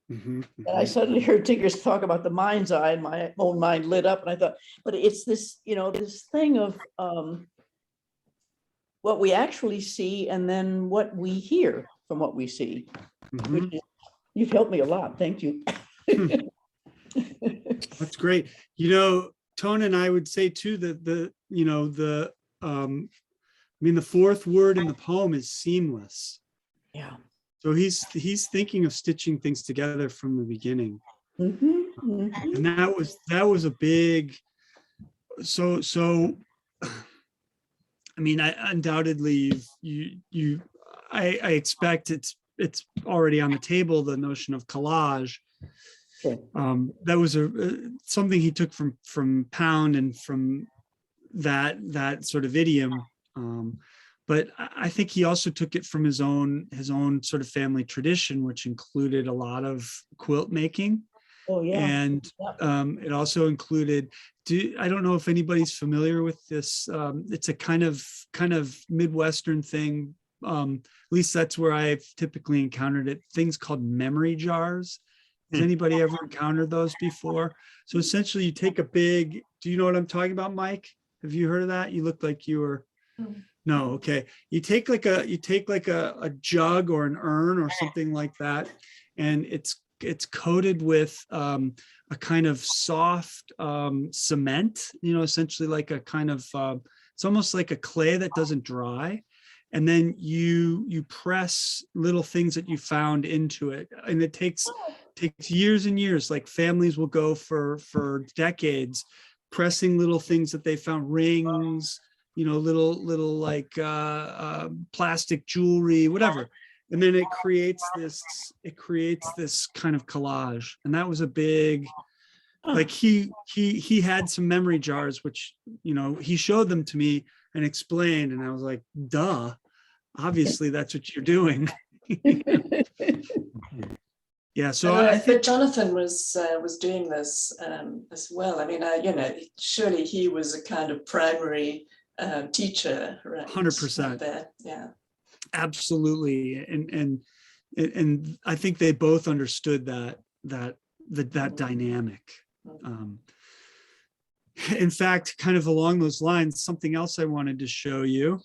And I suddenly heard Tinker's talk about the mind's eye, and my own mind lit up, and I thought, but it's this, this thing of what we actually see, and then what we hear from what we see. You've helped me a lot. Thank you. That's great. Tone and I would say too that the fourth word in the poem is seamless. Yeah. So he's thinking of stitching things together from the beginning. And that was a big, I mean, I undoubtedly I expect it's already on the table, the notion of collage. Sure. That was something he took from Pound and from that sort of idiom. But I think he also took it from his own sort of family tradition, which included a lot of quilt making. Oh, yeah. And it also included, I don't know if anybody's familiar with this. It's a kind of Midwestern thing. At least that's where I've typically encountered it. Things called memory jars. Has anybody ever encountered those before? So essentially you take a big, do you know what I'm talking about, Mike? Have you heard of that? You looked like you were, no, okay. You take like a jug or an urn or something like that, and it's coated with a kind of soft cement, essentially like a kind of, it's almost like a clay that doesn't dry. And then you press little things that you found into it. And it takes years and years, like families will go for decades pressing little things that they found, rings, little like plastic jewelry, whatever. And then it creates this kind of collage. And that was a big, like he had some memory jars, which, he showed them to me and explained, and I was like, duh, obviously that's what you're doing. Yeah, so I think but Jonathan was doing this as well. I mean, surely he was a kind of primary teacher, right? 100%. There, yeah. Absolutely, and I think they both understood that dynamic. In fact, kind of along those lines, something else I wanted to show you.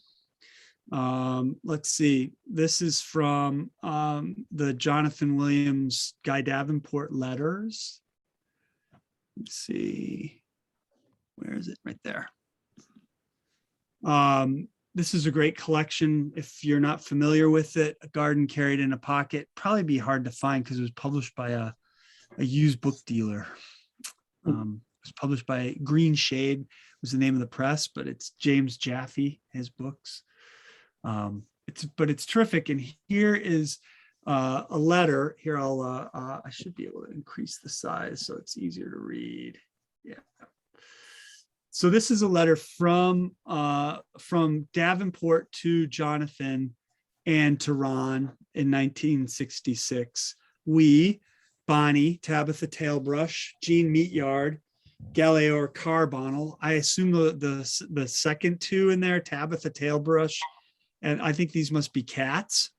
Let's see. This is from the Jonathan Williams Guy Davenport letters. Let's see. Where is it? Right there. This is a great collection. If you're not familiar with it, A Garden Carried in a Pocket, probably be hard to find because it was published by a used book dealer. It was published by Green Shade was the name of the press, but it's James Jaffe, his books. It's terrific. And here is a letter. Here I should be able to increase the size so it's easier to read. Yeah. So this is a letter from Davenport to Jonathan and to Ron in 1966. We, Bonnie, Tabitha Tailbrush, Jean Meatyard, Galeor Carbonell. I assume the second two in there, Tabitha Tailbrush, and I think these must be cats.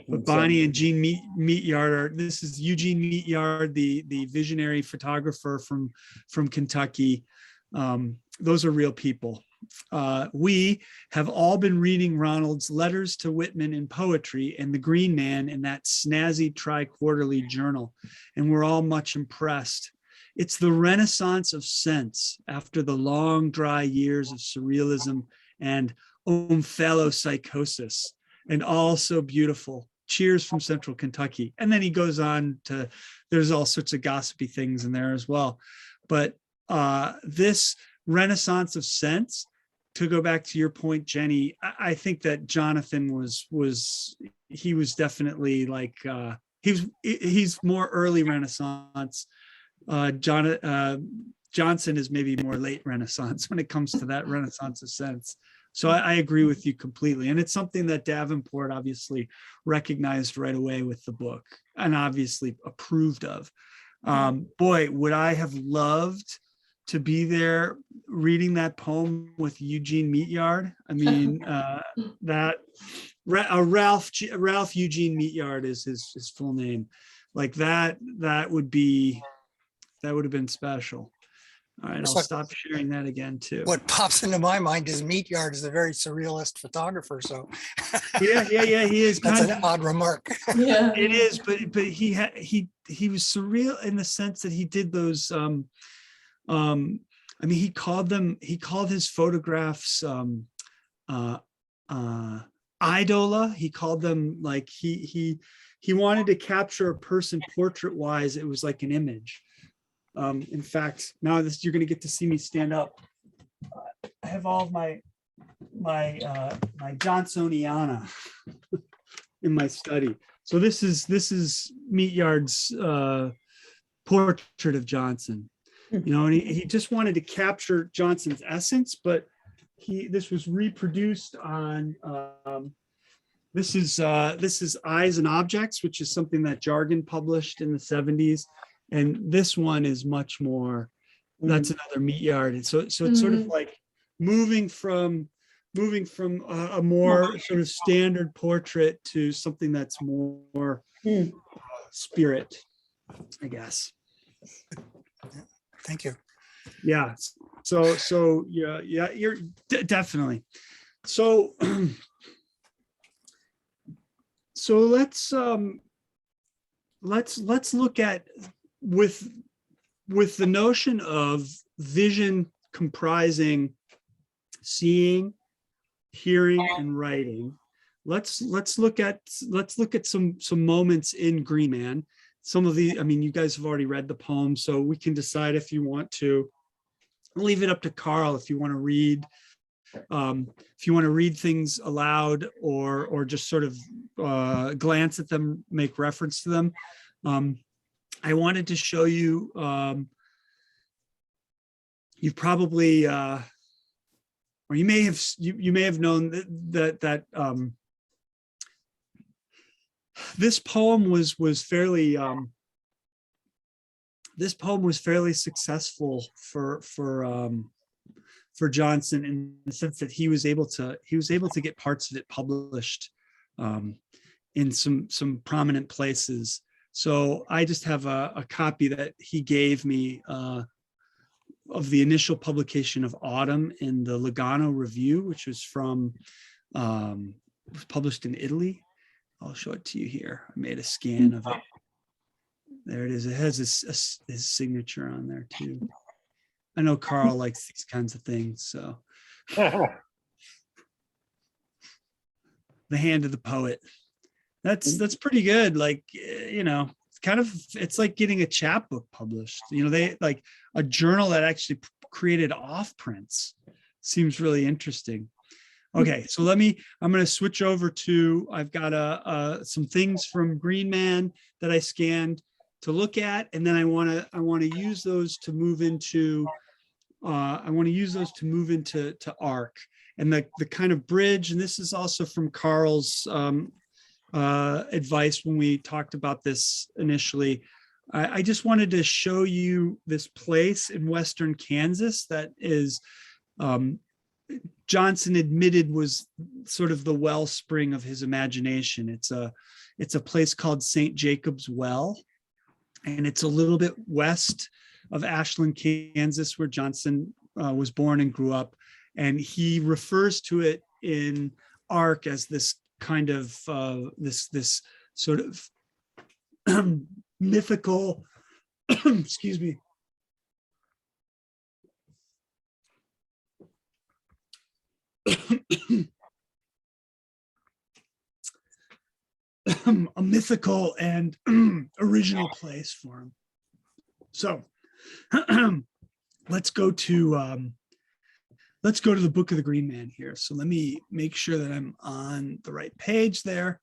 But Bonnie and Jean Meatyard this is Eugene Meatyard, the visionary photographer from Kentucky. Those are real people. We have all been reading Ronald's Letters to Whitman in Poetry and The Green Man in that snazzy tri-quarterly journal, and we're all much impressed. It's the renaissance of sense after the long, dry years of surrealism and omphallopsychosis, and all so beautiful. Cheers from Central Kentucky. And then he goes on to, there's all sorts of gossipy things in there as well. But this renaissance of sense, to go back to your point, Jenny, I think that Jonathan was definitely like, he's more early Renaissance. Johnson is maybe more late Renaissance when it comes to that renaissance of sense. So I agree with you completely. And it's something that Davenport obviously recognized right away with the book and obviously approved of. Boy, would I have loved to be there reading that poem with Eugene Meatyard. I mean, Ralph Eugene Meatyard is his full name. Like that would have been special. All right, I'll stop sharing that again too. What pops into my mind is Meatyard is a very surrealist photographer. So yeah, he is. That's an odd remark. Yeah, it is, but he was surreal in the sense that he did those. I mean, he called his photographs idola. He called them like he wanted to capture a person portrait wise. It was like an image. In fact, now you're going to get to see me stand up. I have all of my Johnsoniana in my study. So this is Meatyard's portrait of Johnson. And he just wanted to capture Johnson's essence, but this was reproduced on this is Eyes and Objects, which is something that Jargon published in the 70s. And this one is much more, that's another meat yard. And so it's sort of like moving from a more sort of standard portrait to something that's more spirit, I guess. Thank you. Yeah. So yeah, you're definitely. So so let's look at with the notion of vision comprising seeing, hearing, and writing. Let's look at some moments in Green Man. Some of the, I mean, you guys have already read the poem, so we can decide if you want to. I'll leave it up to Carl if you want to read. If you want to read things aloud or just sort of glance at them, make reference to them. I wanted to show you. You've probably, or you may have known that this poem was fairly successful for Johnson, in the sense that he was able to get parts of it published in some prominent places. So I just have a copy that he gave me of the initial publication of Autumn in the Lugano Review, which was was published in Italy. I'll show it to you here. I made a scan of it. There it is. It has his signature on there too. I know Carl likes these kinds of things, so. The hand of the poet. That's pretty good. Like, you know, it's like getting a chapbook published. You know, they like a journal that actually created off prints. Seems really interesting. Okay, so I'm going to switch over to, I've got some things from Green Man that I scanned to look at, and then I want to use those to move into to ARC, and the kind of bridge. And this is also from Carl's advice when we talked about this initially. I just wanted to show you this place in Western Kansas that is, Johnson admitted was sort of the wellspring of his imagination. It's a place called St. Jacob's Well, and it's a little bit west of Ashland, Kansas, where Johnson was born and grew up. And he refers to it in ARC as this kind of this sort of mythical, excuse me, a mythical and original place for him. So let's go to the Book of the Green Man here. So let me make sure that I'm on the right page there.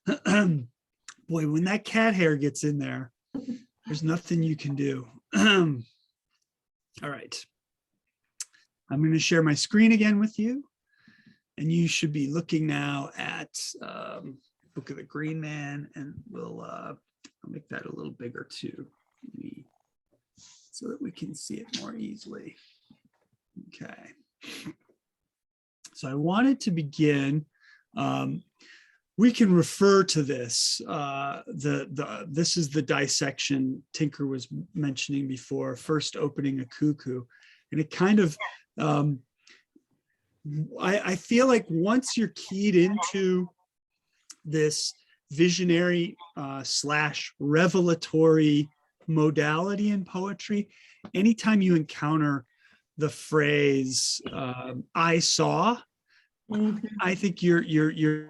Boy, when that cat hair gets in there, there's nothing you can do. All right. I'm going to share my screen again with you. And you should be looking now at Book of the Green Man, and I'll make that a little bigger too, so that we can see it more easily. Okay. So I wanted to begin. We can refer to this. This is the dissection Tinker was mentioning before, first opening a cuckoo, and it kind of. I feel like once you're keyed into this visionary / revelatory modality in poetry, anytime you encounter the phrase "I saw," I think you're in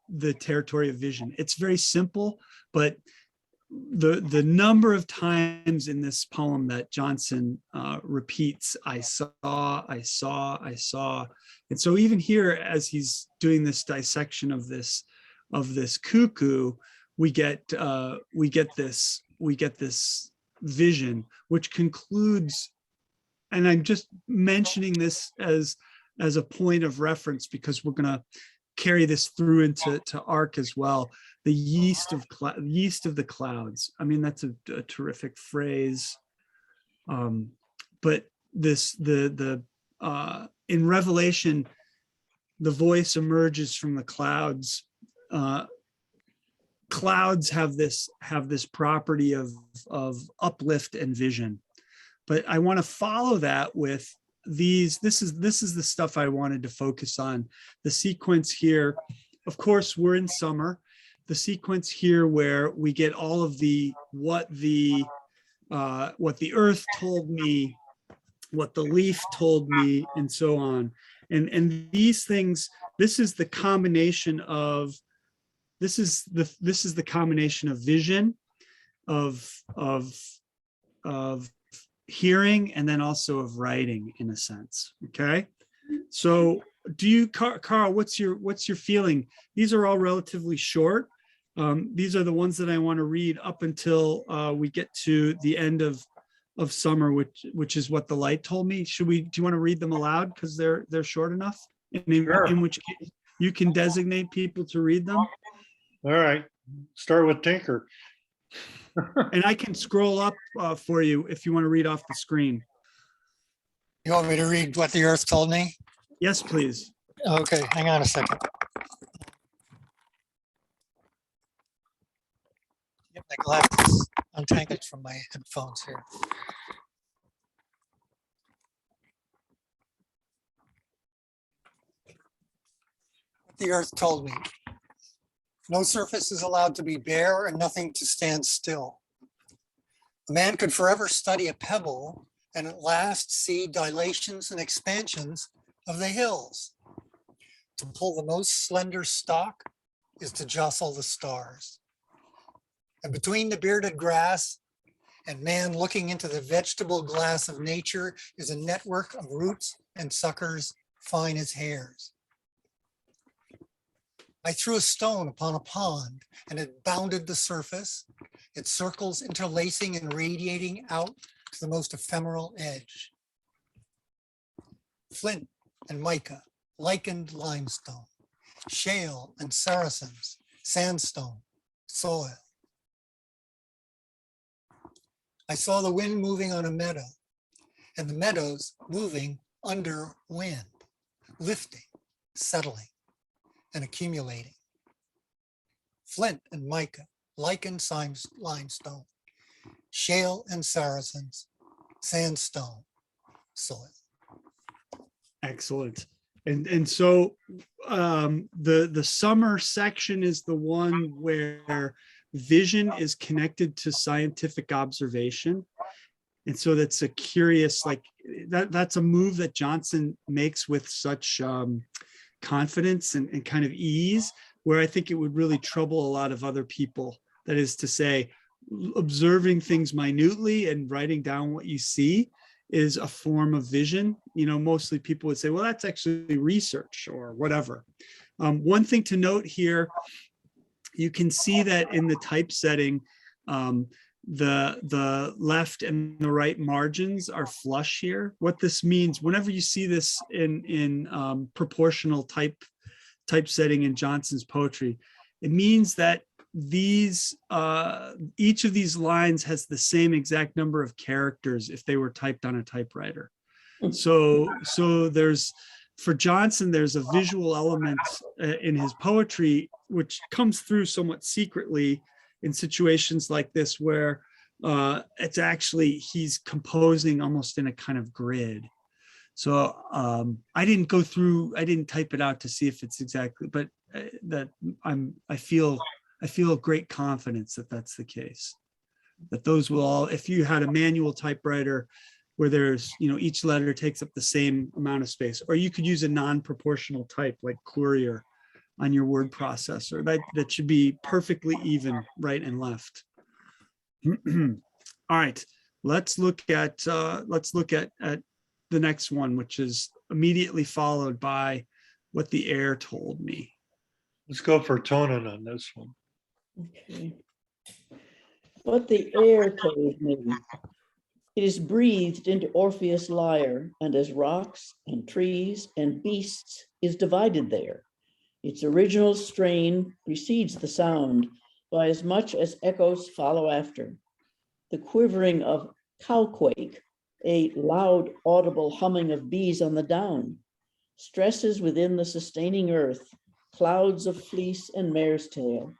the territory of vision. It's very simple, but the number of times in this poem that Johnson repeats, I saw, I saw, I saw. And so even here, as he's doing this dissection of this cuckoo, we get this vision, which concludes, and I'm just mentioning this as a point of reference because we're going to carry this through into ARC as well. yeast of the clouds. I mean, that's a terrific phrase. But in Revelation, the voice emerges from the clouds. Clouds have this property of uplift and vision. But I want to follow that with these. This is the stuff I wanted to focus on. The sequence here, of course, we're in summer. The sequence here where we get all of what the earth told me, what the leaf told me, and so on. And these things, this is the combination of vision, of hearing, and then also of writing, in a sense. Okay. So Carl, what's your feeling? These are all relatively short. These are the ones that I want to read up until we get to the end of summer, which is what the light told me. Do you want to read them aloud because they're short enough? Sure. In which case you can designate people to read them. All right, start with Tinker. And I can scroll up for you if you want to read off the screen. You want me to read what the earth told me? Yes, please. Okay, hang on a second. Get my glasses untangled from my headphones here. What the earth told me. No surface is allowed to be bare and nothing to stand still. A man could forever study a pebble and at last see dilations and expansions of the hills. To pull the most slender stalk is to jostle the stars. And between the bearded grass and man looking into the vegetable glass of nature is a network of roots and suckers fine as hairs. I threw a stone upon a pond and it bounded the surface, its circles interlacing and radiating out to the most ephemeral edge. Flint and mica, lichened limestone, shale and saracens, sandstone, soil. I saw the wind moving on a meadow and the meadows moving under wind, lifting, settling, and accumulating. Flint and mica, lichened limestone, shale and saracens, sandstone, soil. Excellent. And so the summer section is the one where vision is connected to scientific observation. And so that's a curious, like that's a move that Johnson makes with such confidence and kind of ease, where I think it would really trouble a lot of other people. That is to say, observing things minutely and writing down what you see is a form of vision. You know, mostly people would say, well, that's actually research or whatever. One thing to note here, you can see that in the typesetting, the left and the right margins are flush here. What this means, whenever you see this in proportional typesetting in Johnson's poetry, it means that these each of these lines has the same exact number of characters if they were typed on a typewriter. So there's, for Johnson, there's a visual element in his poetry which comes through somewhat secretly in situations like this, where it's actually, he's composing almost in a kind of grid. So I didn't type it out to see if it's exactly, but I feel great confidence that that's the case. That those will all, if you had a manual typewriter where there's, each letter takes up the same amount of space, or you could use a non-proportional type like Courier on your word processor, that should be perfectly even, right and left. All right, let's look at the next one, which is immediately followed by what the air told me. Let's go for Tonin on this one. Okay. What the air told me. It is breathed into Orpheus' lyre, and as rocks and trees and beasts is divided there, Its original strain precedes the sound by as much as echoes follow after. The quivering of cowquake, a loud audible humming of bees on the down, stresses within the sustaining earth, clouds of fleece and mare's tail.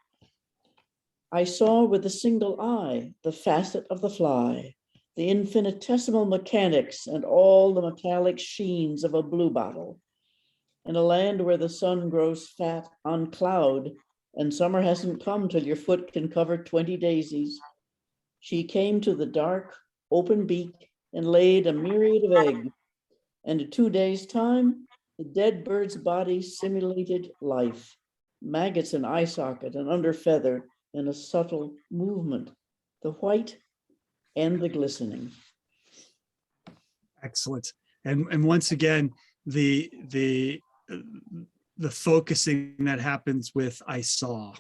I saw with a single eye the facet of the fly, the infinitesimal mechanics and all the metallic sheens of a bluebottle. In a land where the sun grows fat on cloud and summer hasn't come till your foot can cover 20 daisies, she came to the dark, open beak and laid a myriad of eggs. And in 2 days' time, the dead bird's body simulated life, maggots in eye socket and under feather, and a subtle movement, the white and the glistening. Excellent. And once again, the focusing that happens with I saw.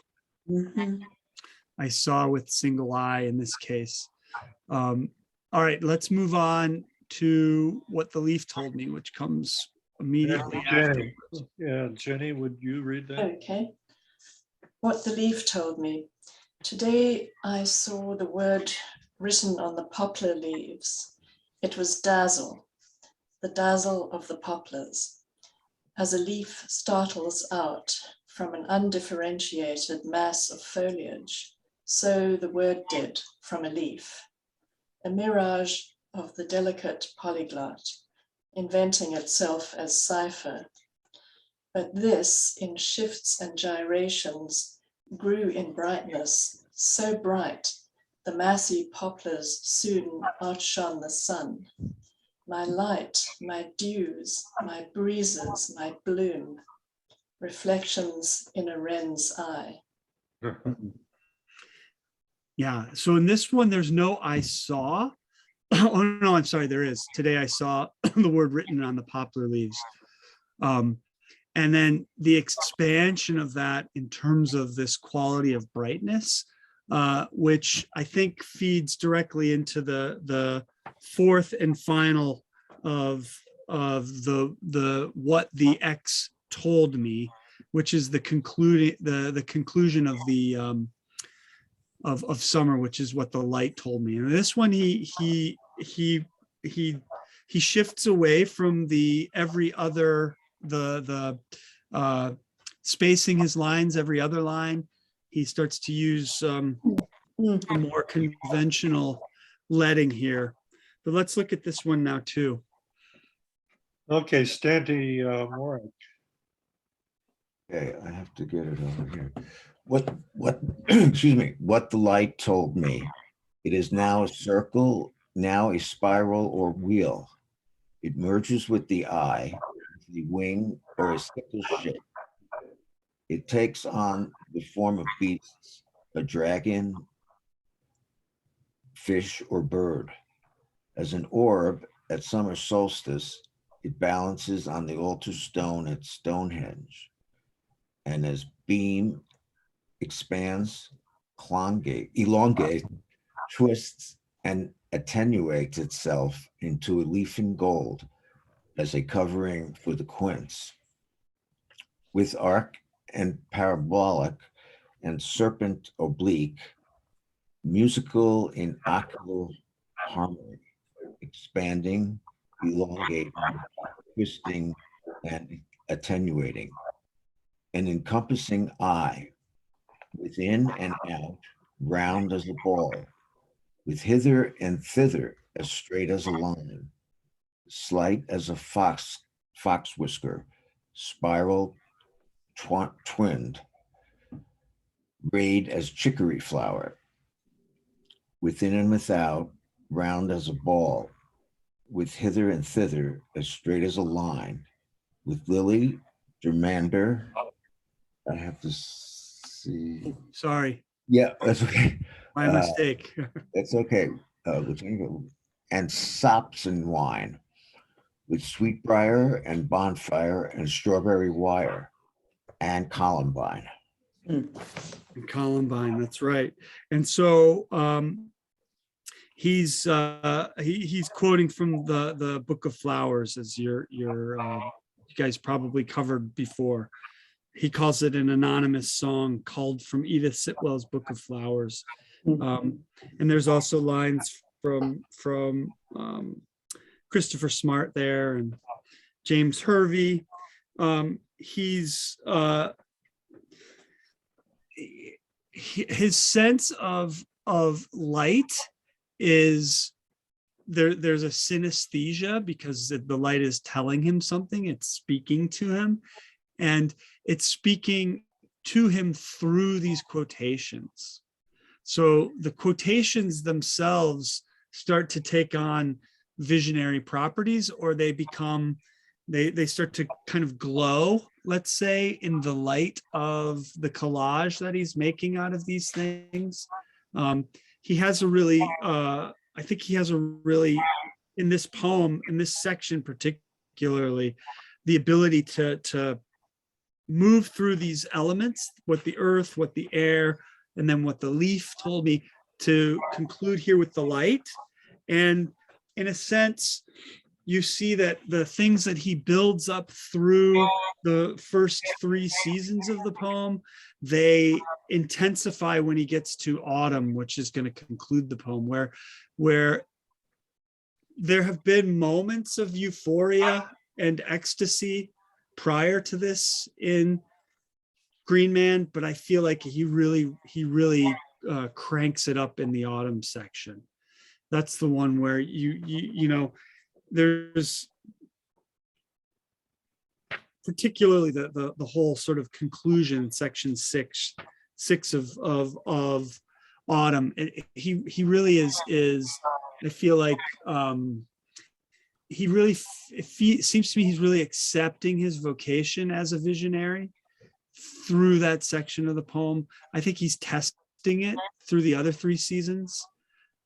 Mhm. I saw with single eye in this case. All right, let's move on to what the leaf told me, which comes immediately after. Jenny, yeah, Jenny, would you read that? Okay. What the leaf told me. Today I saw the word written on the poplar leaves. It was dazzle, the dazzle of the poplars. As a leaf startles out from an undifferentiated mass of foliage, so the word did from a leaf. A mirage of the delicate polyglot, inventing itself as cipher. But this, in shifts and gyrations, grew in brightness, so bright, the massy poplars soon outshone the sun. My light, my dews, my breezes, my bloom, reflections in a wren's eye. Yeah, so in this one, there's no I saw. Oh, no, I'm sorry, there is. Today I saw the word written on the poplar leaves. And then the expansion of that in terms of this quality of brightness, which I think feeds directly into the fourth and final of the what the X told me, which is the conclusion of the of summer, which is what the light told me. And this one he shifts away from the every other the spacing his lines every other line. He starts to use a more conventional leading here. But let's look at this one now too. Okay, Stanley Morak. Okay, I have to get it over here. What, excuse me, what the light told me. It is now a circle, now a spiral or wheel. It merges with the eye, the wing, or a sickle shape. It takes on the form of beasts, a dragon, fish, or bird. As an orb at summer solstice, it balances on the altar stone at Stonehenge. And as beam expands, elongates, twists, and attenuates itself into a leaf in gold as a covering for the quince. With arc and parabolic and serpent oblique, musical in ocular harmony, expanding, elongating, twisting, and attenuating. An encompassing eye, within and out, round as a ball, with hither and thither as straight as a line, slight as a fox whisker, spiral twinned, rayed as chicory flower, within and without, round as a ball, with hither and thither as straight as a line, with lily, germander. I have to see. Sorry, Yeah, that's okay. my mistake. That's okay. And sops and wine, with sweetbriar and bonfire and strawberry wire and columbine. Columbine, that's right. And so he's quoting from the Book of Flowers, as you guys probably covered before. he calls it an anonymous song culled from Edith Sitwell's Book of Flowers. And there's also lines from Christopher Smart there and James Hervey. His sense of light is there's a synesthesia because the light is telling him something, it's speaking to him, and it's speaking to him through these quotations. So the quotations themselves start to take on visionary properties, or they become, they start to kind of glow, let's say, in the light of the collage that he's making out of these things. He has a really, I think he has a really, in this poem, in this section particularly, the ability to move through these elements, what the earth, what the air, and then what the leaf told me, to conclude here with the light. And in a sense, you see that the things that he builds up through the first 3 seasons of the poem, they intensify when he gets to autumn, which is going to conclude the poem, where there have been moments of euphoria and ecstasy prior to this in Green Man, but I feel like he really cranks it up in the autumn section. That's the one where you know, there's particularly the whole sort of conclusion, section 6 of autumn. He really is I feel like he really seems to me he's really accepting his vocation as a visionary through that section of the poem. I think he's testing it through the other 3 seasons.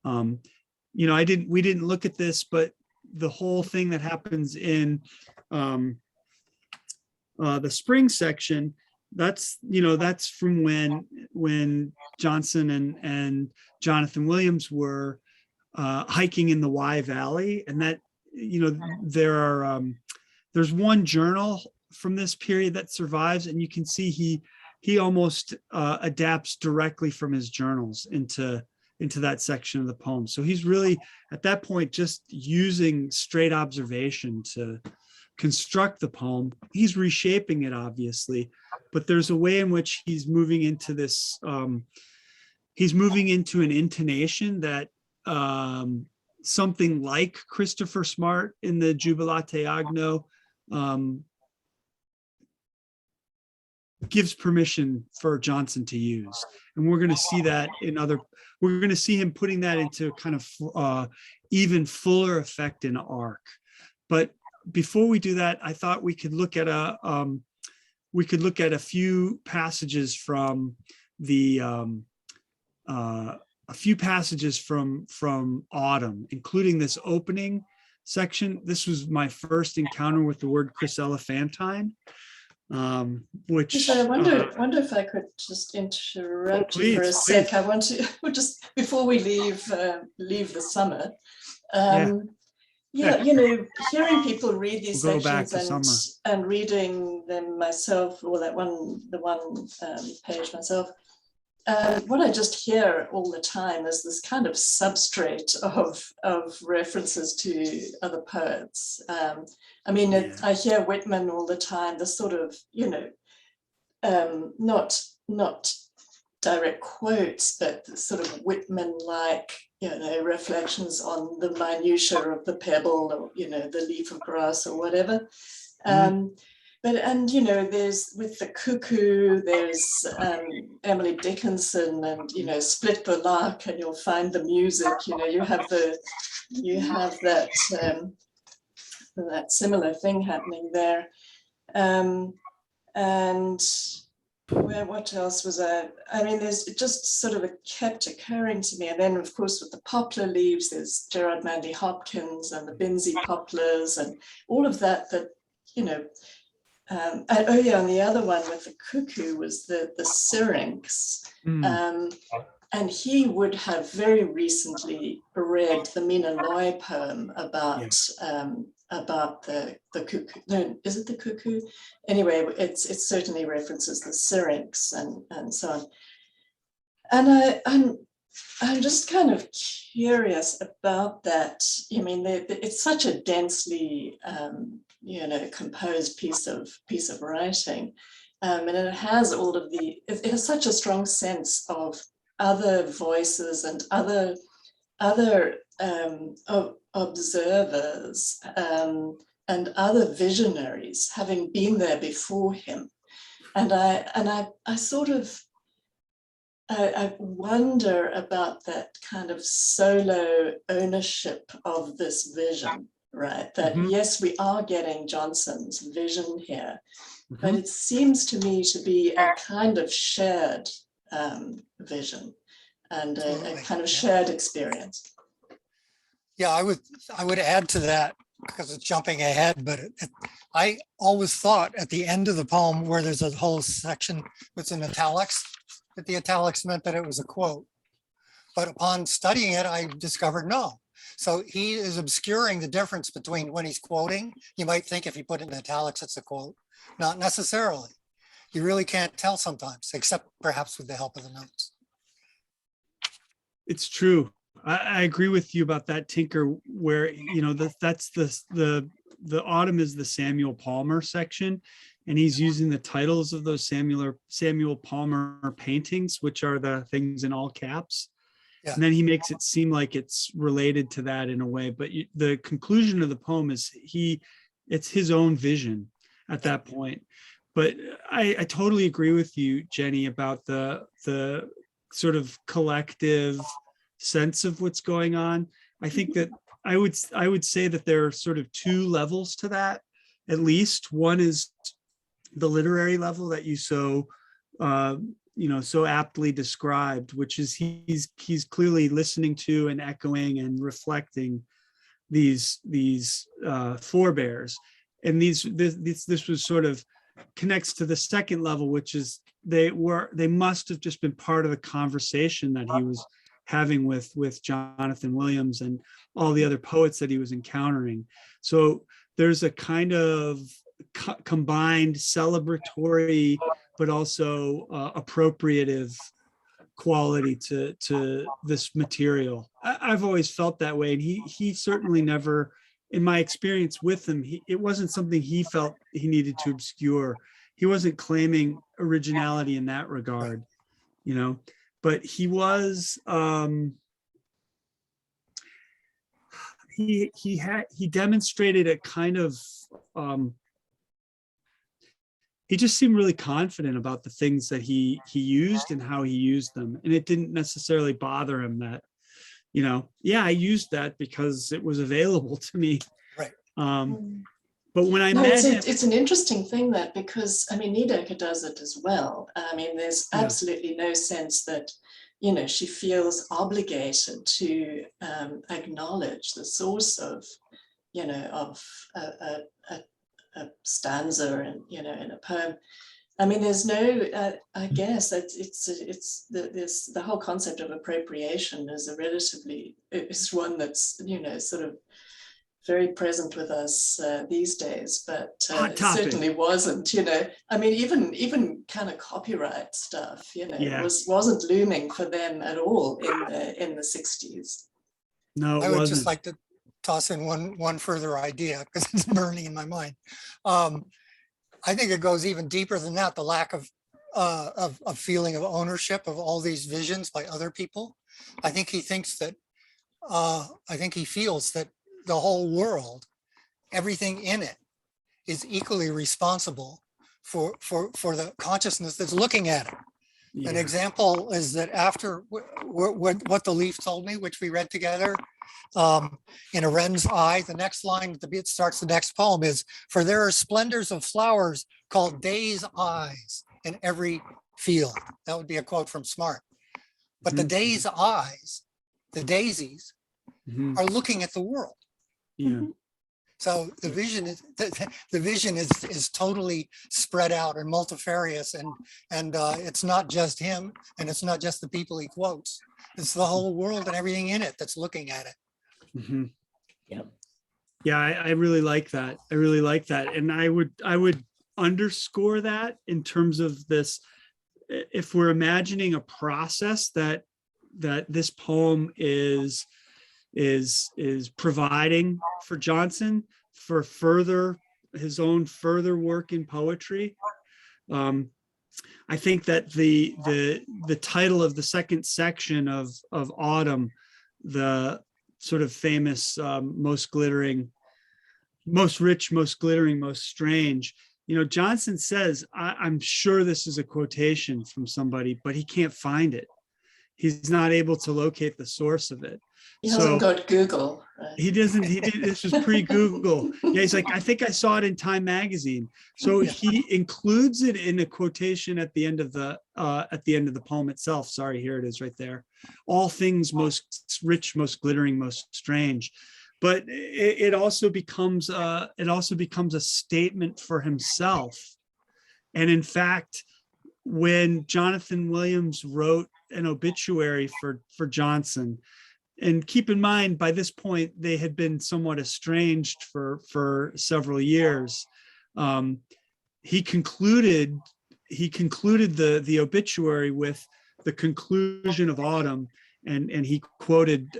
You know, we didn't look at this, but the whole thing that happens in the spring section, that's, you know, that's from when Johnson and Jonathan Williams were hiking in the Wye Valley, and that, you know, there's one journal from this period that survives, and you can see he almost adapts directly from his journals into that section of the poem. So he's really at that point just using straight observation to construct the poem. He's reshaping it, obviously, but there's a way in which he's moving into this, he's moving into an intonation that something like Christopher Smart in the Jubilate Agno gives permission for Johnson to use. And we're going to see that we're going to see him putting that into kind of even fuller effect in arc. But before we do that, I thought we could look at a few passages from the from Autumn, including this opening section. This was my first encounter with the word chryselephantine, which I wonder if I could just interrupt you for a sec. I want to just, before we leave the summer. Yeah, you know, hearing people read these sections and reading them myself, or the one page myself, what I just hear all the time is this kind of substrate of references to other poets. I mean, I hear Whitman all the time, this sort of, you know, not direct quotes, but sort of Whitman-like, you know, reflections on the minutiae of the pebble, or, you know, the leaf of grass or whatever. And, you know, there's with the cuckoo, there's Emily Dickinson, and, you know, split the lark and you'll find the music. You know, you have that similar thing happening there. And what else was I mean, it just sort of kept occurring to me. And then, of course, with the poplar leaves, there's Gerard Manley Hopkins and the Binsey poplars and all of that, you know. And the other one with the cuckoo was the syrinx. and he would have very recently read the Mina Loy poem about the cuckoo. No, is it the cuckoo? Anyway, it certainly references the syrinx and so on. And I'm just kind of curious about that. I mean, it's such a densely composed piece of writing, and it has all of it has such a strong sense of other voices and other observers and other visionaries having been there before him, and I sort of I wonder about that kind of solo ownership of this vision, right? That yes, we are getting Johnson's vision here, but it seems to me to be a kind of shared vision and a kind of shared experience. Yeah, I would add to that because it's jumping ahead, but I always thought at the end of the poem where there's a whole section that's in italics, that the italics meant that it was a quote. But upon studying it, I discovered no. So he is obscuring the difference between when he's quoting. You might think if you put it in italics, it's a quote. Not necessarily. You really can't tell sometimes, except perhaps with the help of the notes. It's true. I agree with you about that, Tinker, where, that's the autumn is the Samuel Palmer section, and he's using the titles of those Samuel Palmer paintings, which are the things in all caps. Yeah. And then he makes it seem like it's related to that in a way. But the conclusion of the poem is it's his own vision at that point. But I totally agree with you, Jenny, about the sort of collective sense of what's going on. I think that I would say that there are sort of two levels to that, at least. One is the literary level that you so aptly described, which is he's clearly listening to and echoing and reflecting these forebears, and this was sort of connects to the second level, which is they must have just been part of the conversation that he was having with Jonathan Williams and all the other poets that he was encountering. So there's a kind of combined celebratory, but also appropriative quality to this material. I've always felt that way, and he certainly never, in my experience with him, it wasn't something he felt he needed to obscure. He wasn't claiming originality in that regard, but he was he demonstrated a kind of he just seemed really confident about the things that he used and how he used them, and it didn't necessarily bother him that I used that because it was available to me, right? But when I met him, it's an interesting thing that, because Niedecker does it as well. There's absolutely no sense that she feels obligated to acknowledge the source of of a stanza and in a poem. There's no I guess it's the whole concept of appropriation is one that's sort of very present with us these days, but it certainly wasn't, even kind of copyright stuff, wasn't looming for them at all in the 60s. No, I would just like to toss in one further idea because it's burning in my mind. I think it goes even deeper than that, the lack of feeling of ownership of all these visions by other people. I think he thinks that, he feels that the whole world, everything in it, is equally responsible for the consciousness that's looking at it. Yeah. An example is that after what the leaf told me, which we read together, in a wren's eye, the next line at the beat starts the next poem is, for there are splendors of flowers called day's eyes in every field. That would be a quote from Smart. But the day's eyes, the daisies, are looking at the world. Yeah. So the vision is the vision is totally spread out and multifarious, and it's not just him, and it's not just the people he quotes. It's the whole world and everything in it that's looking at it. Mhm. Yep. Yeah, I really like that. I really like that. And I would underscore that in terms of this. If we're imagining a process that this poem is providing for Johnson for his own further work in poetry. I think that the title of the second section of Autumn, the sort of famous most glittering, most rich, most glittering, most strange. Johnson says, I'm sure this is a quotation from somebody, but he can't find it. He's not able to locate the source of it. He hasn't got Google. Right? He doesn't. This was pre-Google. Yeah, he's like, I think I saw it in Time magazine. So he includes it in a quotation at the end of the poem itself. Sorry, here it is, right there. All things most rich, most glittering, most strange. But it also becomes a statement for himself. And in fact, when Jonathan Williams wrote an obituary for Johnson, and keep in mind, by this point, they had been somewhat estranged for several years. He concluded the obituary with the conclusion of Autumn, and he quoted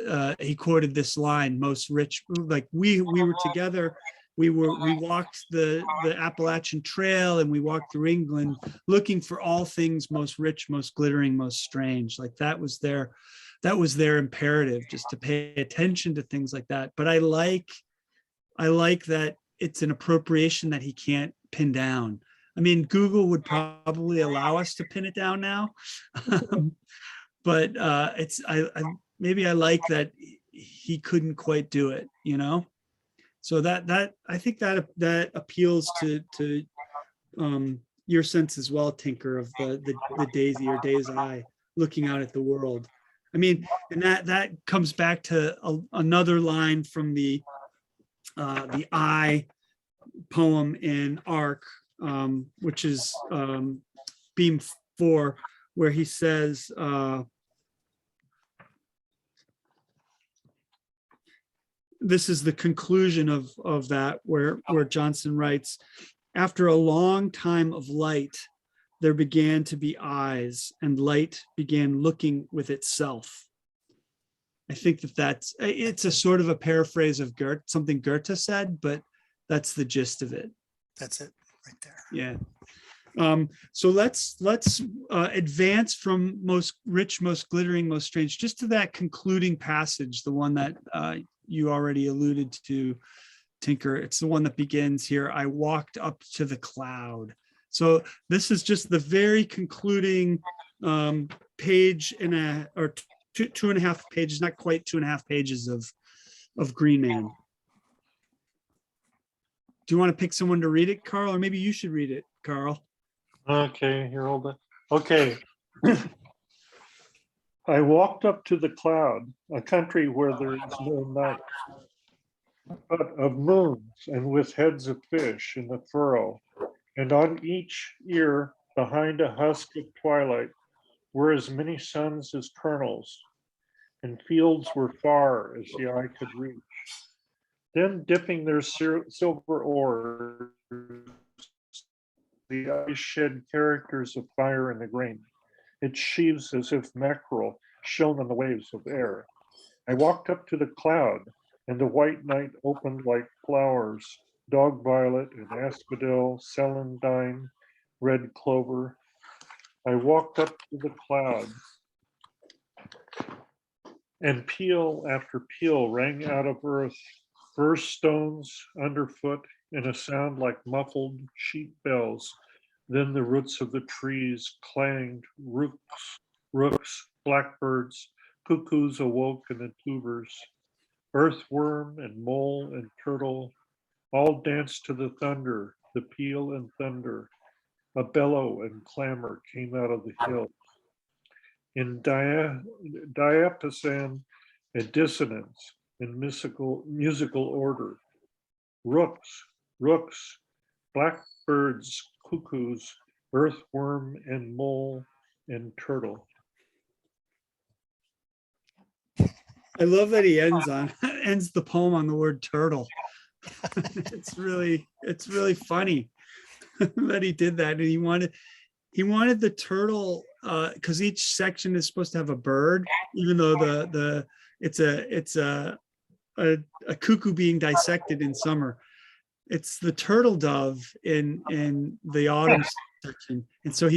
this line: "Most rich, like we were together. We walked the Appalachian Trail, and we walked through England looking for all things most rich, most glittering, most strange." Like that was their imperative, just to pay attention to things like that. But I like that it's an appropriation that he can't pin down. I mean, Google would probably allow us to pin it down now. But maybe I like that he couldn't quite do it, So that I think that appeals to your sense as well, Tinker, of the daisy or day's eye, looking out at the world. I mean, and that comes back to another line from the I poem in Arc, which is Beam 4, where he says, this is the conclusion of that, where Johnson writes, "After a long time of light, there began to be eyes, and light began looking with itself." I think it's a sort of a paraphrase of something Goethe said, but that's the gist of it. That's it right there. Yeah. So let's advance from most rich, most glittering, most strange, just to that concluding passage, the one that you already alluded to, Tinker. It's the one that begins here: "I walked up to the cloud." So this is just the very concluding page or two and a half pages, not quite 2.5 pages of Green Man. Do you want to pick someone to read it, Carl? Or maybe you should read it, Carl. Okay, here, hold on. Okay. I walked up to the cloud, a country where there is no night, but of moons, and with heads of fish in the furrow, and on each ear, behind a husk of twilight, were as many suns as kernels, and fields were far as the eye could reach. Then dipping their silver oars, the eyes shed characters of fire in the grain. Its sheaves as if mackerel shone on the waves of air. I walked up to the cloud, and the white night opened like flowers, dog violet and asphodel, celandine, red clover. I walked up to the cloud, and peal after peal rang out of earth, first stones underfoot in a sound like muffled sheep bells. Then the roots of the trees clanged, rooks, blackbirds, cuckoos awoke in the tubers. Earthworm and mole and turtle all danced to the thunder, the peal and thunder. A bellow and clamor came out of the hills. In diapason and dissonance and musical order. rooks, blackbirds, cuckoos, earthworm and mole and turtle. I love that he ends the poem on the word turtle. It's really funny that he did that. And he wanted the turtle, because each section is supposed to have a bird, even though it's a cuckoo being dissected in summer. It's the turtle dove in the autumn section. And so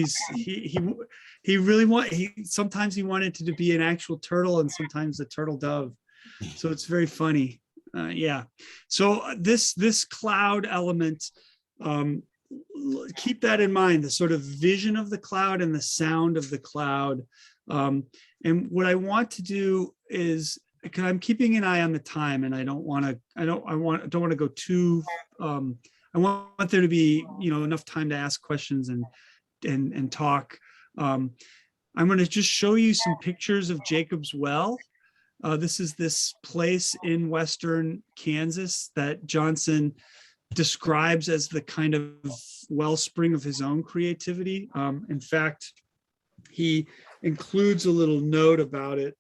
sometimes he wanted it to be an actual turtle and sometimes a turtle dove. So it's very funny. Yeah. So this cloud element, keep that in mind, the sort of vision of the cloud and the sound of the cloud. And what I want to do is, because I'm keeping an eye on the time, and I don't want to go too. I want there to be enough time to ask questions and talk. I'm going to just show you some pictures of Jacob's Well. This is this place in western Kansas that Johnson describes as the kind of wellspring of his own creativity. In fact, he includes a little note about it.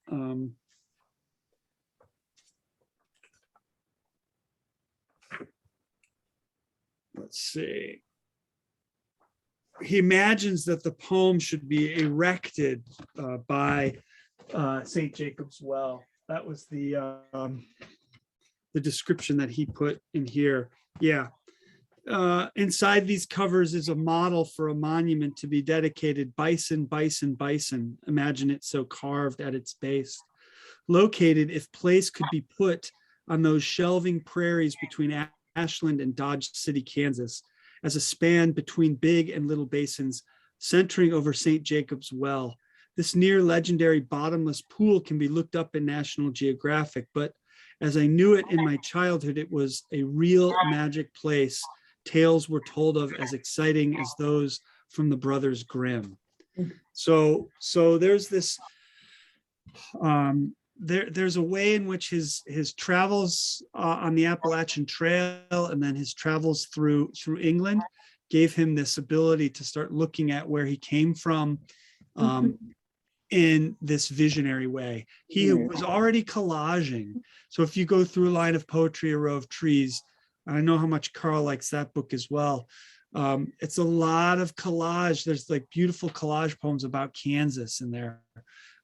Let's see. He imagines that the poem should be erected by St. Jacob's Well. That was the description that he put in here. Yeah. Inside these covers is a model for a monument to be dedicated bison, bison, bison. Imagine it so carved at its base. Located, if place could be put, on those shelving prairies between Ashland and Dodge City, Kansas, as a span between big and little basins, centering over St. Jacob's Well. This near legendary bottomless pool can be looked up in National Geographic, but as I knew it in my childhood, it was a real magic place. Tales were told of as exciting as those from the Brothers Grimm. So there's this, there's a way in which his travels on the Appalachian Trail and then his travels through England gave him this ability to start looking at where he came from in this visionary way. He was already collaging. So if you go through a line of poetry, A Row of Trees, I know how much Carl likes that book as well. It's a lot of collage. There's like beautiful collage poems about Kansas in there,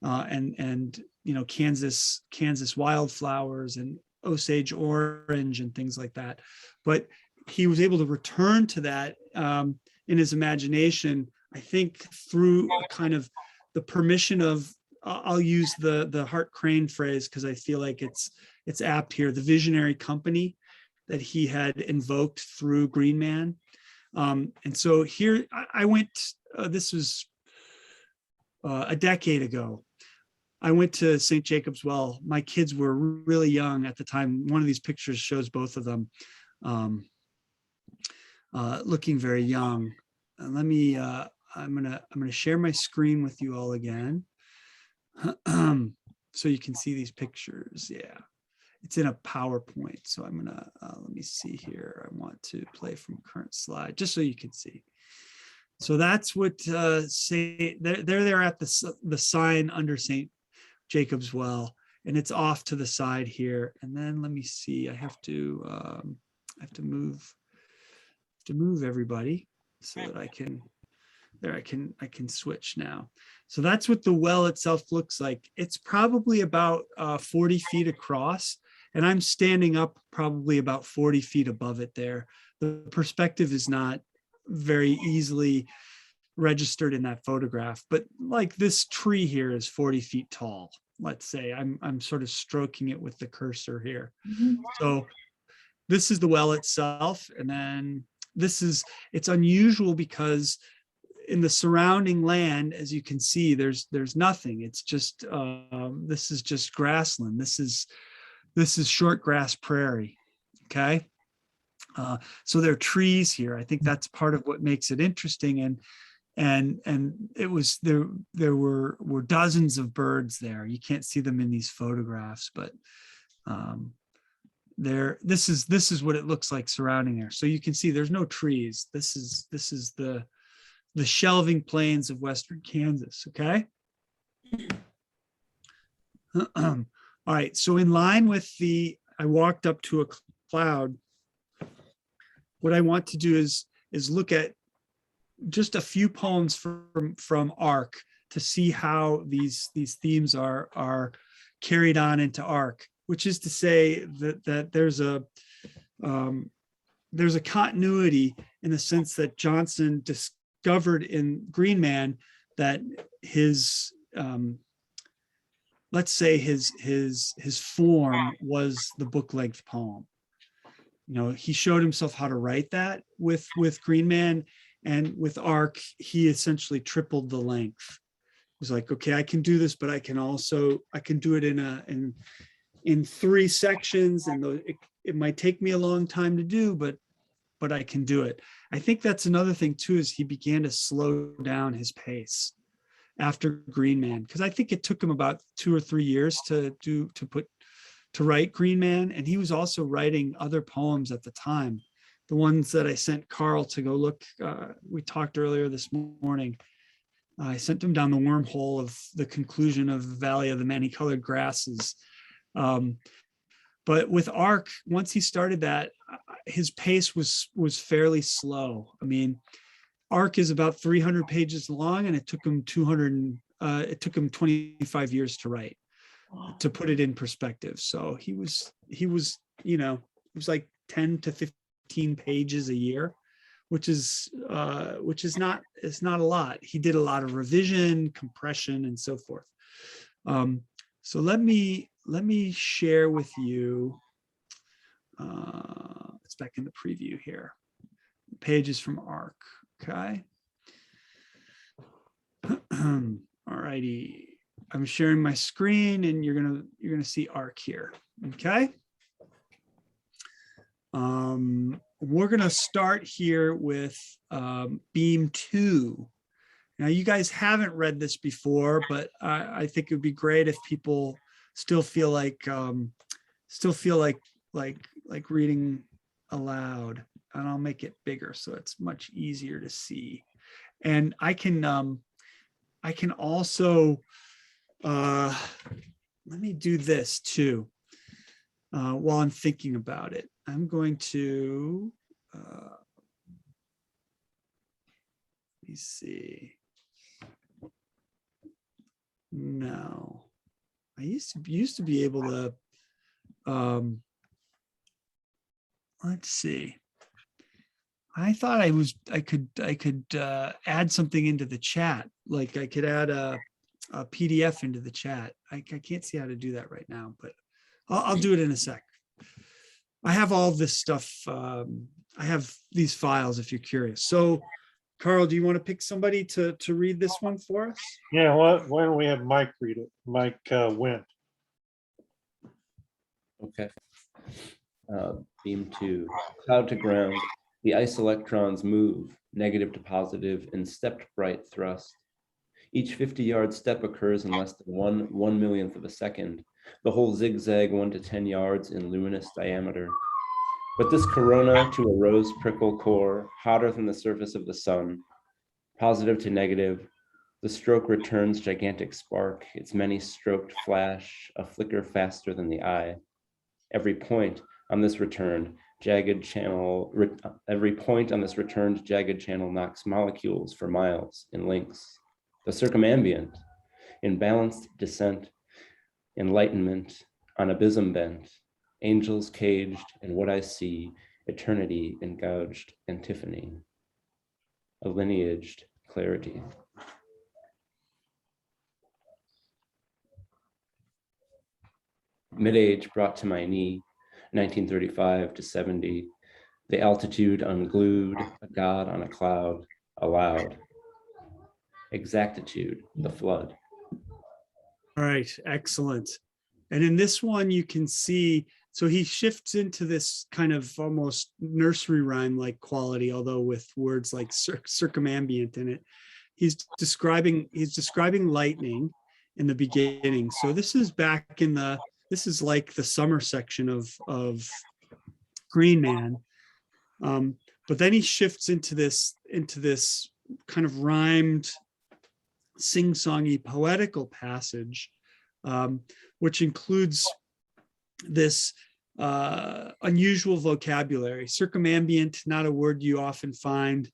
and Kansas wildflowers and Osage orange and things like that. But he was able to return to that in his imagination, I think, through a kind of the permission of, I'll use the Hart Crane phrase because I feel like it's apt here, the visionary company that he had invoked through Green Man. And so here I went, this was a decade ago. I went to St. Jacob's Well. My kids were really young at the time. One of these pictures shows both of them looking very young. Let me, I'm gonna share my screen with you all again. So you can see these pictures. Yeah, it's in a PowerPoint. So I'm gonna, let me see here. I want to play from current slide just so you can see. So that's what they're there at the sign under St. Jacob's Well, and it's off to the side here. And then let me see, I have to move everybody so that I can, there, I can switch now. So that's what the well itself looks like. It's probably about 40 feet across, and I'm standing up probably about 40 feet above it there. The perspective is not very easily registered in that photograph, but like this tree here is 40 feet tall. Let's say I'm sort of stroking it with the cursor here. So this is the well itself. And then it's unusual because in the surrounding land, as you can see, there's nothing. It's just, this is just grassland. This is short grass prairie. Okay. So there are trees here. I think that's part of what makes it interesting. And it was, there were dozens of birds there. You can't see them in these photographs, but this is what it looks like surrounding there. So you can see there's no trees. This is the shelving plains of western Kansas. Okay. All right. So in line with I walked up to a cloud. What I want to do is look at just a few poems from Arc to see how these themes are carried on into Arc, which is to say that there's a continuity in the sense that Johnson discovered in Green Man that his let's say his form was the book length poem. You know, he showed himself how to write that with Green Man, and with Arc, he essentially tripled the length. It was like, okay, I can do this, but I can do it in 3 sections, and it might take me a long time to do, but I can do it. I think that's another thing too, is he began to slow down his pace after Green Man, because I think it took him about 2 or 3 years to write Green Man, and he was also writing other poems at the time. The ones that I sent Carl to go look, we talked earlier this morning. I sent him down the wormhole of the conclusion of the Valley of the Many-Colored Grasses. But with Arc, once he started that, his pace was fairly slow. I mean, Arc is about 300 pages long, and it took him 25 years to write, to put it in perspective. So he was, you know, it was like 10 to 15 pages a year, which is not, it's not a lot. He did a lot of revision, compression, and so forth. So let me share with you, it's back in the preview here, pages from Arc. Okay. All righty. I'm sharing my screen, and you're gonna see Arc here. Okay. We're gonna start here with Beam 2. Now, you guys haven't read this before, but I think it would be great if people still feel like reading aloud. And I'll make it bigger so it's much easier to see. And I can also let me do this too while I'm thinking about it. I'm going to let me see. No, I used to be able to let's see. I thought I could add something into the chat. Like I could add a PDF into the chat. I can't see how to do that right now, but I'll do it in a sec. I have all this stuff. I have these files if you're curious. So Carl, do you want to pick somebody to read this one for us? Yeah, why don't we have Mike read it? Mike Wynn. Okay. Beam 2, cloud to ground. The ice electrons move, negative to positive, in stepped bright thrust. Each 50-yard step occurs in less than 1/1,000,000th of a second. The whole zigzag 1 to 10 yards in luminous diameter. But this corona to a rose prickle core, hotter than the surface of the sun. Positive to negative, the stroke returns gigantic spark, its many-stroked flash, a flicker faster than the eye. Every point on this returned jagged channel knocks molecules for miles in lengths. The circumambient, in balanced descent, enlightenment, on abysm bent, angels caged in what I see, eternity engouged antiphony, a lineaged clarity. Mid-age brought to my knee, 1935 to 70, the altitude unglued, a god on a cloud, aloud. Exactitude, the flood. All right, excellent. And in this one, you can see, so he shifts into this kind of almost nursery rhyme like quality, although with words like circumambient in it. He's describing lightning in the beginning. So this is back in the this is like the summer section of Green Man. But then he shifts into this kind of rhymed, sing-songy, poetical passage, which includes this unusual vocabulary. Circumambient, not a word you often find.